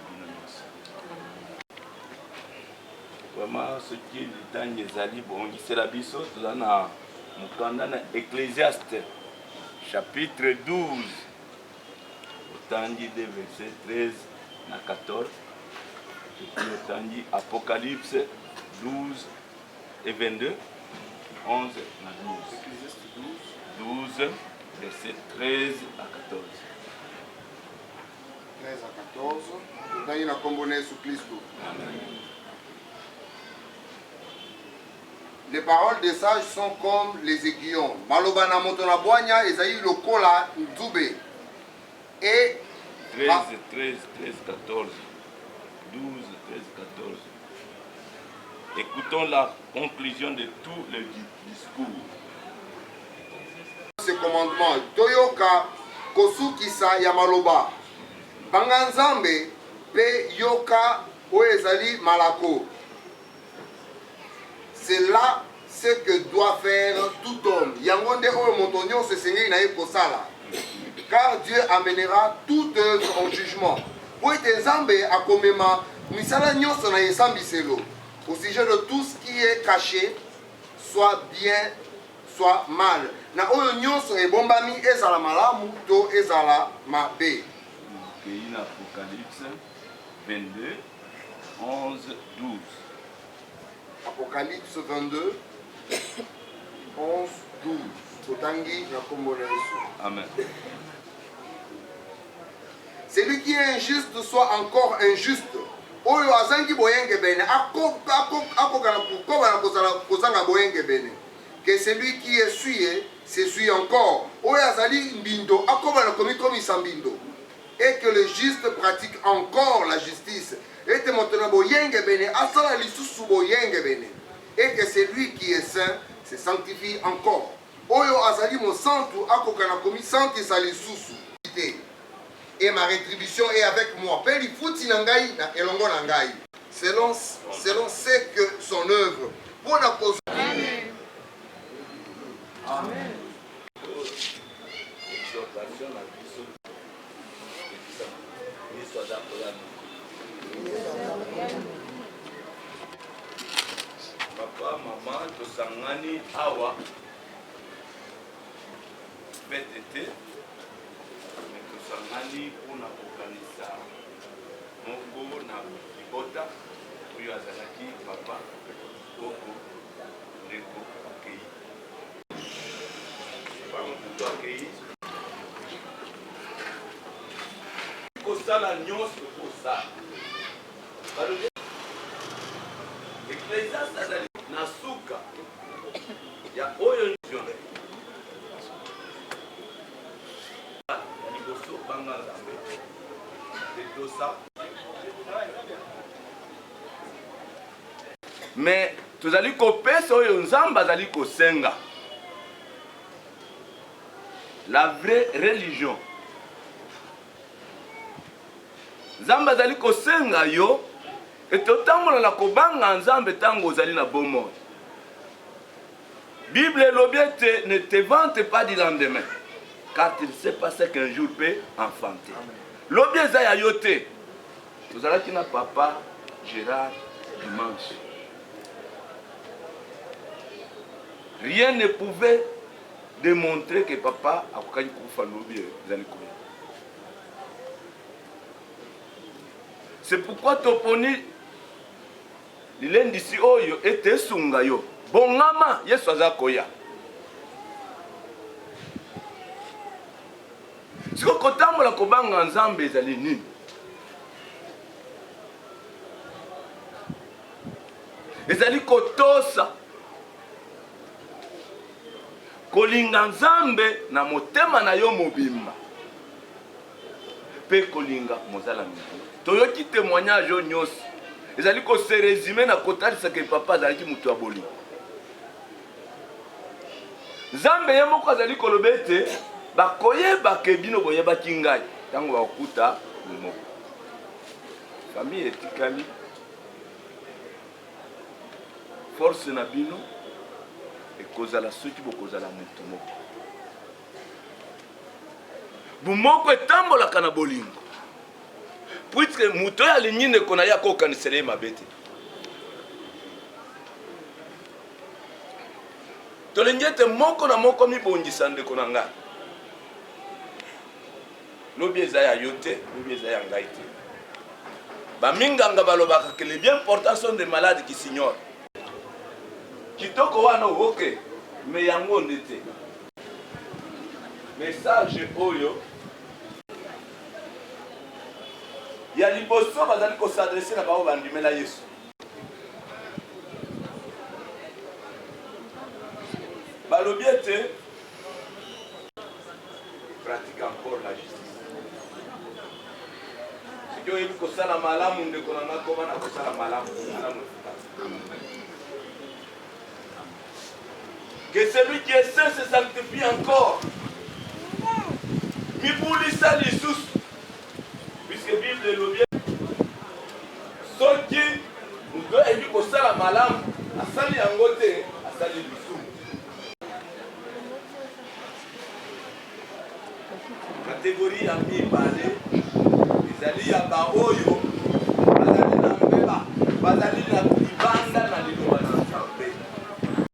Vraiment, ce qui est le temps des alliés, bon, c'est la biso, tout ça, dans Ecclésiaste, chapitre 12, autant dit des versets 13 à 14, et puis autant dit Apocalypse 12 et 22, 11 à 12. 12, versets 13 à 14. 13 à 14, autant dit na comboné sous Christ. Amen. Les paroles des sages sont comme les aiguillons. Maloba na moto na boanya ezayi lokola nzube. Et 13, 14. 12, 13, 14. Écoutons la conclusion de tout le discours. Ce commandement, Toyoka kosukisa ya maloba. Banga nzambe pe yoka oezali malako. C'est là ce que doit faire tout homme. Yangonde oyo montonyo se seigneur na ekosala. Car Dieu amènera toute œuvre en jugement. Pour être nzambe akomema misala nyonso na esambiselo. Au sujet de tout ce qui est caché, soit bien, soit mal. Na oyo nyonso ebombami ezala malamu to ezala mabe. Pays l'Apocalypse 22, 11, 12. Apocalypse 22, 11, 12. Totangi na kombo na Yesu. Amen. Celui qui est injuste soit encore injuste. Oyo azangi boyenge bene akokana kozanga boyenge bene. Que celui qui est suyé s'essuie encore. Oyo azali mbindo akobana komi sambindo. Et que le juste pratique encore la justice. Et que maintenant boyenge bene asala lisusu boyenge bene. Et que celui qui est saint se sanctifie encore. Oyo azali mo santu akokana komi santi sali susu. Et ma rétribution est avec moi. Peli futi nangai na elongo nangai. Selon ce que son œuvre. Pour la cause. Amen. Amen. Exhortation à Biso. Papa, maman, tosangani awa. Petete. Tosangani pona kokanisa moko na libota oyo azalaki papa koko ndeko akei pamoto akei kosala nyonso kosala balobi Ecclésiaste azali na suka ya oyo nzionde mais tozali kopesa oyo nzambe azali kosenga la vraie religion. Nzambe azali kosenga yo ete otambola na kobanga nzambe ntango ozali na bomoi. Bible elobi ete ne te vante pas du lendemain, car tu ne sais pas ce qu'un jour peut enfanter. Lobi eza ya yo te. Tozalaki na papa Gérard dimanche. Rien ne pouvait démontrer que papa akokaki kufa lobi ezali koya. C'est pourquoi toponi lilendisi oyo ete esunga yo. Bongama Yesu aza koya. Siko kotambola kobanga nzambe ezali nini? Ezali kotosa kolinga nzambe na motema na yo mobimba pe kolinga mozala mingi. Toyoki témoignage yo nyonso ezali ko se résumer na kotalisa ke papa azalaki mutu ya bolingo. Nzambe ye moko azali koloba ete bakoyeba ke bino boyebaki ngai ntango bakokuta moko. Famille etikali force na bino ekozala soki bokozala mutu moko. Bumoko etambolaka na bolingo. Puisque mutu oyo alingi ndeko na ye akokanisela ye mabe te. tolingi ete moko na moko mibongisa ndeko na ngai lobi eza ya yo te lobi eza ya ngai te baminganga balobaka que les bien portants sont des malades qui s'ignorent kitoko wana oke me yango nde te message oyo ya liboso bazali kosadrese na bao bandimela yesu balobi ete pratique encore la justice soki oyebi kosala malamu ndeko na nga koma na kosala malamu que celui qui est saint se sanctifie encore mibulisa lisusu puisque bible elobi soki moto ayebi kosala malamu asali yango te asali lisumu kategorie ya mibale ezali ya baoyo bazali na mbeba bazali na libanda na liloba na nzambe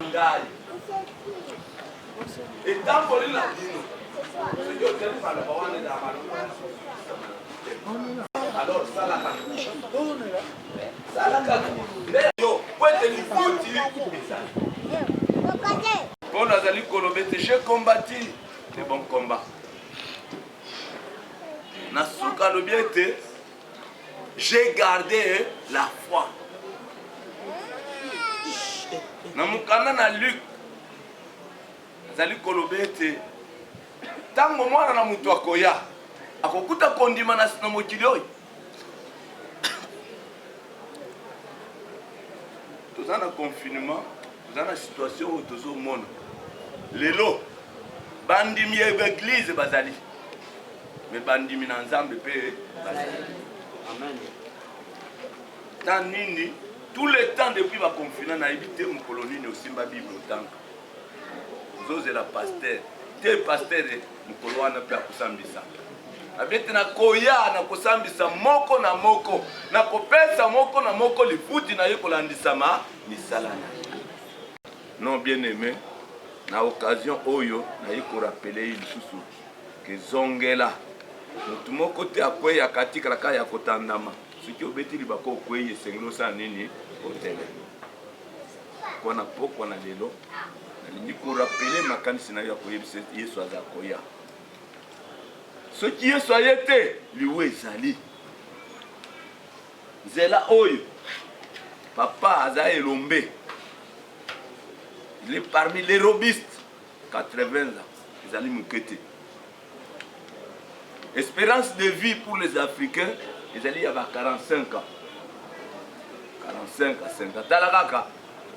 ngai etamboli na bino soki otelefala bawana na maloba alors salaka nde yo po ete lifuti mpo nazali koloba ete j'ai combattu le bon combat nasuka alobi ete j'ai gardé la foi na mokanda na Luc azali koloba ete ntango mwana na moto akoya akokuta kondima na mokili oyo toza na confinement toza na situation oyo tozomona lelo bandimi ya eglise bazali me bandimi na nzambe mpe bazali na nini tout le temps depuis baconfina nayebi te mokolo nini osimba bible otanga ozozela paster te paster mokolo wana mpe akosambisa abi ete nakoya nakosambisa moko na moko nakopesa moko na moko lifuti na ye kolandisama misala na ye non bien aimé na occasion oyo naye korapele ye lisusu kezongela motu moko te akweyaka tikalaka ya kotandama soki obeti libaka okwei esengeli osala nini otele kwana pokwa na lelo nalingi korapele makanisi na yo ya koyebisa yesu aza koya soki yesu aye te liwe ezali nzela oyo papa aza elombe il est parmi les robistes 80 ans ezali moke te espérance de vie pour les africains ezali ya ba 45 ans 45 à 50 tala kaka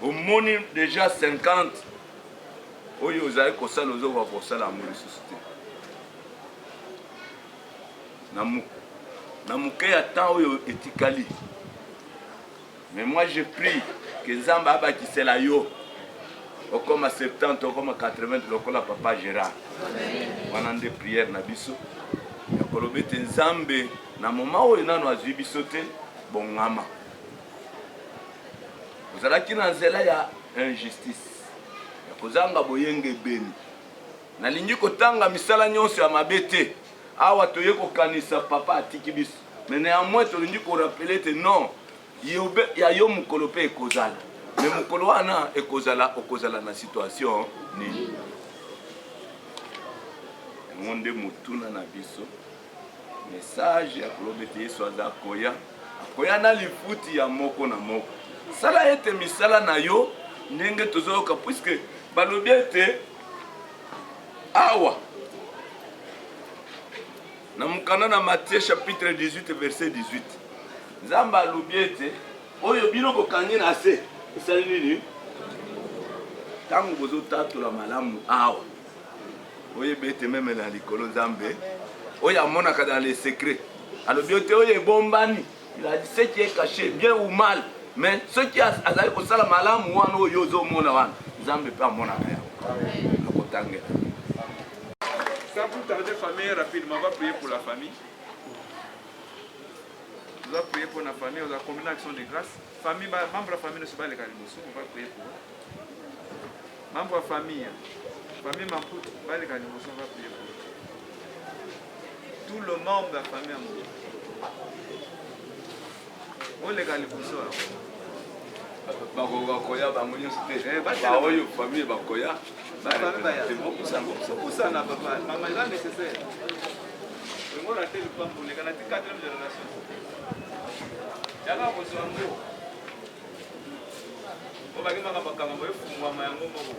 omoni déjà 50 oyo ozali kosala ozokoka kosala yango lisusu te na moke ya temps oyo etikali mais moi je prie que nzambe abakisela yo okoma 70 okoma 80 lokola papa Gérard wana nde prière na biso ya koloba ete nzambe na moma oyo nano azwi biso te bongama ozalaki na nzela ya injustice ya kozanga boyenge ebeni nalingi kotanga misala nyonso ya mabe te awa toye kokanisa papa atiki biso me néanmoins tolingi korapele ete non ya yo mokolo mpe ekozala me mokolo wana okozala na situation nini yango nde motuna na biso message ya koloba ete yesu aza akoya na lifuti ya moko na moko sala ete misala na yo ndenge tozoyoka puisque balobi ete awa na mokanda na Matthieu chapitre 18 verset 18 nzambe alobi ete oyo bino bokangi na se esali nini ntango bozotatola malamu awa oyeba ete meme na likolo nzambe oyo amonaka dans les secrets alobi ete oyo ebombani il a dit ce qui est caché bien ou mal mais ce qui azali kosala malamu wana oyo ozomona wana nzambe mpe amonaka yango akotangela. Sans plus tarder, famille, rapidement, on va prier pour la famille. On va prier pour la famille, on va combiner l'action de grâce. Famille, membre de la famille ne se bat les calimousous, on va prier pour eux. Mambo ya famille. Famille Maputo, bali kanibuso va prier. Tout le membre de la famille Maputo. On les kanibuso. bakoya bango nyonso te baoyo famille bakoya kusana papa mama eza nécessaire ngona te lupambo lekana ti 4e génération yaka kozwa ngo obakimaka makambo efungwama yango moko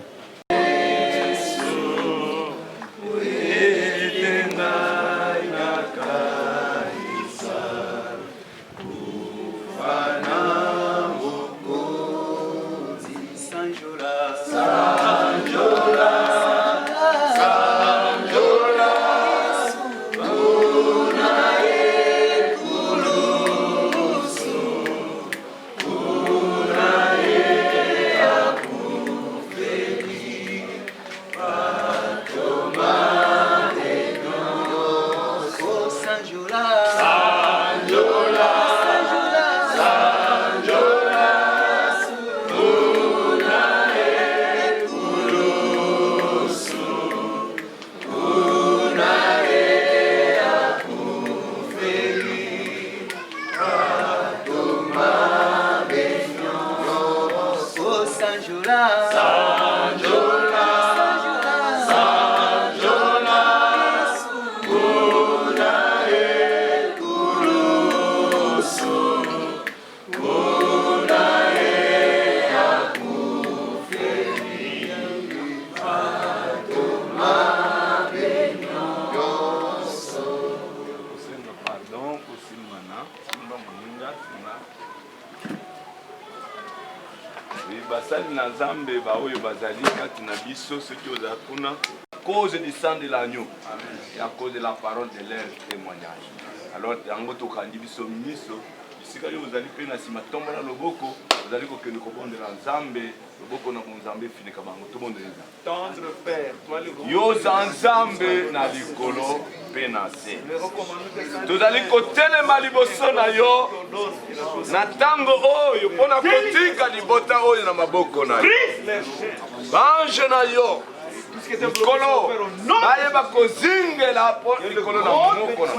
basali na Nzambe baoyo bazali kati na biso soki oza kuna cause du sang de l'agneau et à cause de la parole de leur témoignage. Alors yango tokandi biso miso bisika yo ozali pe na sima tombola loboko ozali kokende kobondela Nzambe loboko na Nzambe finika bango tobondela tendre père yo Nzambe na likolo pe na se tozali kotelema liboso na yo na tango oyo mpona kotika libota oyo na maboko na yo bange na yo likolo bayeba kozingela likolo na moko na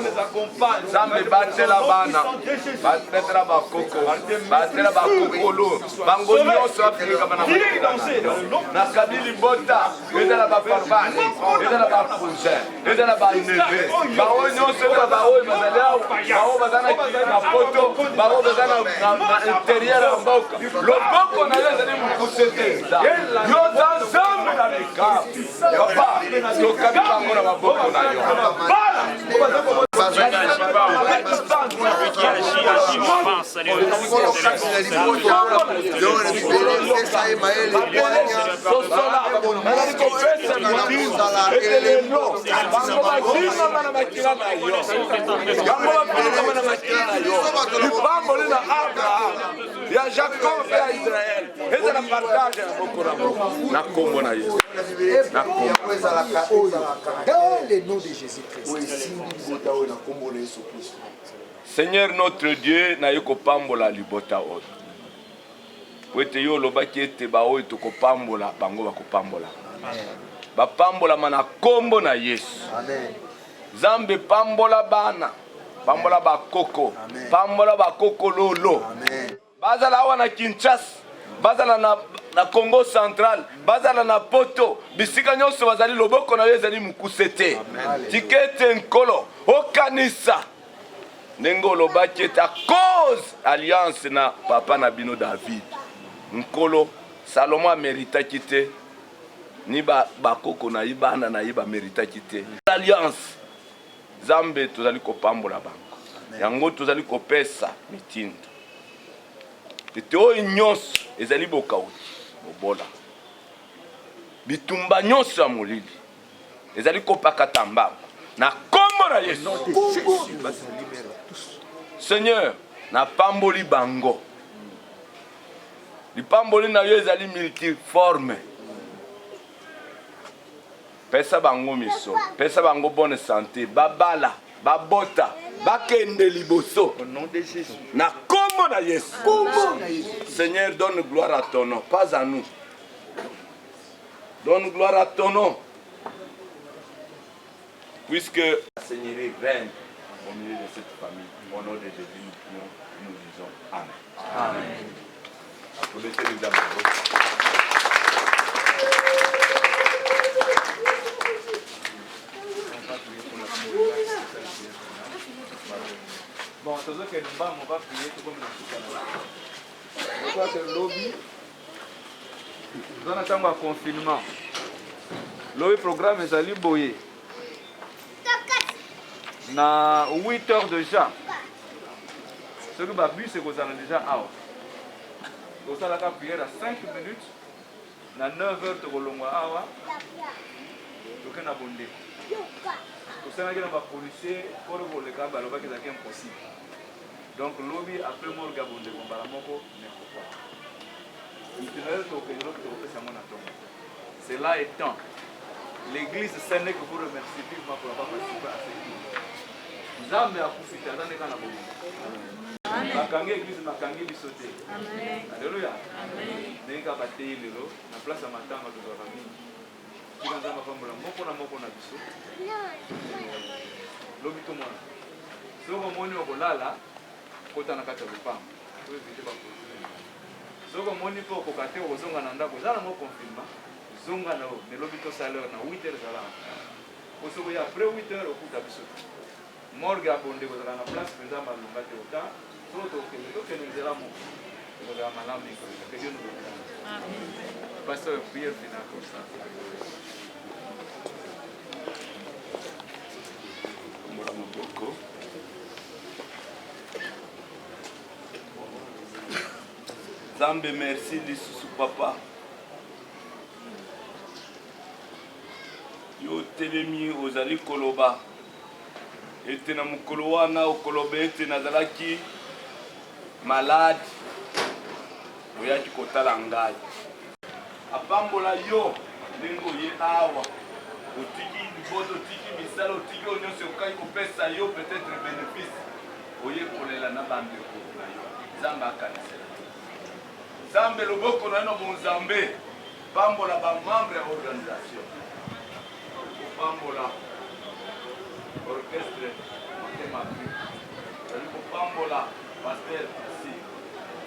Nzambe batela bana batela bakoko batela bakokolo bango nyonso afrika bana na kabili bota ezala bafarbane ezala bacousin ezala baneve bao nyonso bao bazali awo bao bazana na poto bao bazana na intérieur ya mboka loboko na yo ezali mokuse yo Nzambe na likapu papa tokabi bango na maboko na yo ya Jacob pe ya Israel ezala partage ya moko na moko na kombo na Yesu na kombo dans le nom de Jésus-Christ. Seigneur notre Dieu na yo kopambola libota oyo po ete yo olobaki ete baoyo tokopambola bango bakopambola bapambolama na kombo na Yesu. Nzambe pambola bana pambola bakoko pambola bakoko lolo bazala awa na Kinshasa bazala na Congo central bazala na poto bisika nyonso bazali loboko na yo ezali mokuse te tikete nkolo okanisa ndenge olobaki ete a cause alliance na papa na bino David nkolo Salomo ameritaki te ni bakoko na ye bana na ye bameritaki te alliance Nzambe tozali kopambola bango yango tozali kopesa mitindo ete oyo nyonso ezali bokauti bobola bitumba nyonso ya molili ezali kopakata mbango na kombo na Yesu. Seigneur na pamboli bango lipamboli na yo ezali multiforme pesa bango miso pesa bango bonne santé babala babota bakende liboso au nom de Jésus na kombo na Yesu. Seigneur donne gloire à ton nom pas à nous Donne gloire à ton nom. Puisque la Seigneurie règne au milieu de cette famille. Au nom de Jésus, nous disons Amen. Amen. Applaudissez-nous d'abord. Bon, c'est ça que nous on va prier tout comme dans tout cas. Je crois que le lobby, nous avons un confinement. Le programme est allé boyer. Na 8 heures déjà. Ce que je c'est que vous avez déjà out. Vous avez la prière à 5 minutes. Na 9 heures de Rolongwa awa. Donc on a bondé. Pour ça, il y a des policiers pour le cas de c'est impossible. Donc, lobby après moi, le gabon de Bombaramoko n'est pas. Cela étant, l'église Sénèque vous remercie vivement pour avoir participé à cette église. Zambe a profité dans les cas de Makangi église Makangi bisoté. Alléluia. Nenga batei lelo na place ya matanga de la famille. Kika nzamba pambola moko na biso. Lobi to mwana. Soko moni okolala kota na kati ya lupango. Oyo vite ba ko. Soko moni po kokate ozonga na ndako zala mo confirma. Zonga na o melobi to salaire na 8h zala. Osoko ya après 8h okuta biso. Morgue abonde ko zala na place penza malunga te ota. Toto ke nzela mo. Ko zala malamu ko. Que Dieu nous bénisse. Amen. Pasteur, prière finale comme ça. Zambe merci lisusu papa. Yo telemi ozali koloba. Ete na mukolo wana okoloba ete nazalaki malade. Oyaki kotala ngai. Apambola yo ndenge ye awa. Otiki liboso otiki misala otiki onyonso okai kopesa yo peut-être bénéfice. Oye kolela na bandeko na yo. Nzambe akanisela. Nzambe loboko na no Nzambe pambola ba membre ya organisation. Pambola orchestre Motema Pri. Pambola pasteur ici.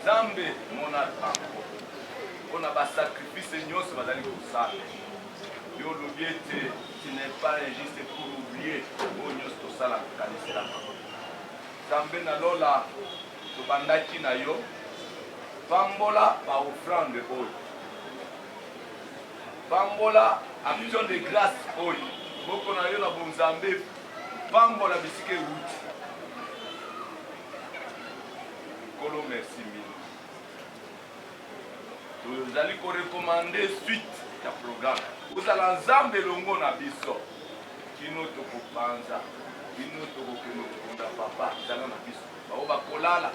Nzambe mona pambo. On a ba sacrifice nyonso bazali kosala. Yo lobiete tu n'es pas injuste pour oublier o nyonso tosala kanisela. Nzambe na lola to bandaki na yo. Pambola ba offrande oyo. Pambola action de grâce oyo. Boko na yo na Nzambe pambola bisike wuti. Kolo merci mille. Nous allons recommander suite ya programme. Vous allez Nzambe longo na biso. Kino to kopanza. Kino to kokeno konda papa zana na biso. Ba oba kolala.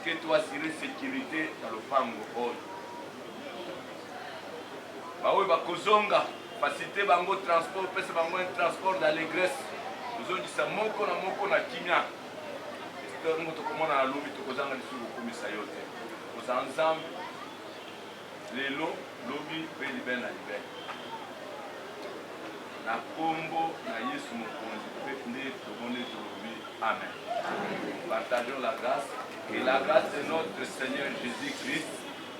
Que tu assurer sécurité dans le pango oyo. Bawe bakozonga facilité bango transport pesa bango un transport d'allégresse. Ozondisa moko na kimia. Esther moto komona na lobi tokozanga lisuru komisa yote. Ozanzambe lelo lobi pe libe na libe. Na kombo na Yesu mokonzi pe nde tobonde tolobi amen. Partageons la grâce. Et la grâce de notre Seigneur Jésus-Christ,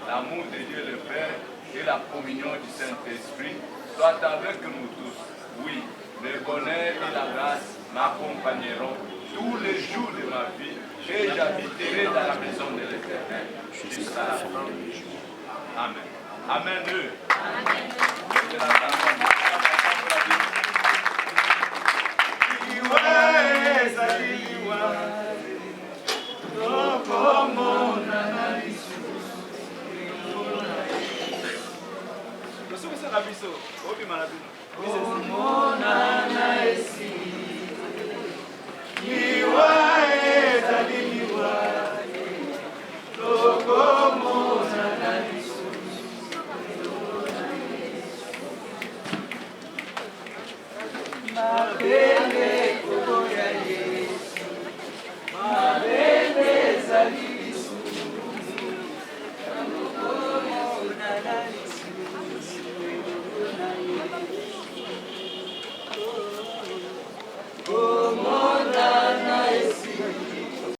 l'amour de Dieu le Père et la communion du Saint-Esprit soient avec nous tous. Oui, le bonheur et la grâce m'accompagneront tous les jours de ma vie et j'habiterai dans la maison de l'Éternel jusqu'à la fin de mes jours. Amen. Amen. Amen.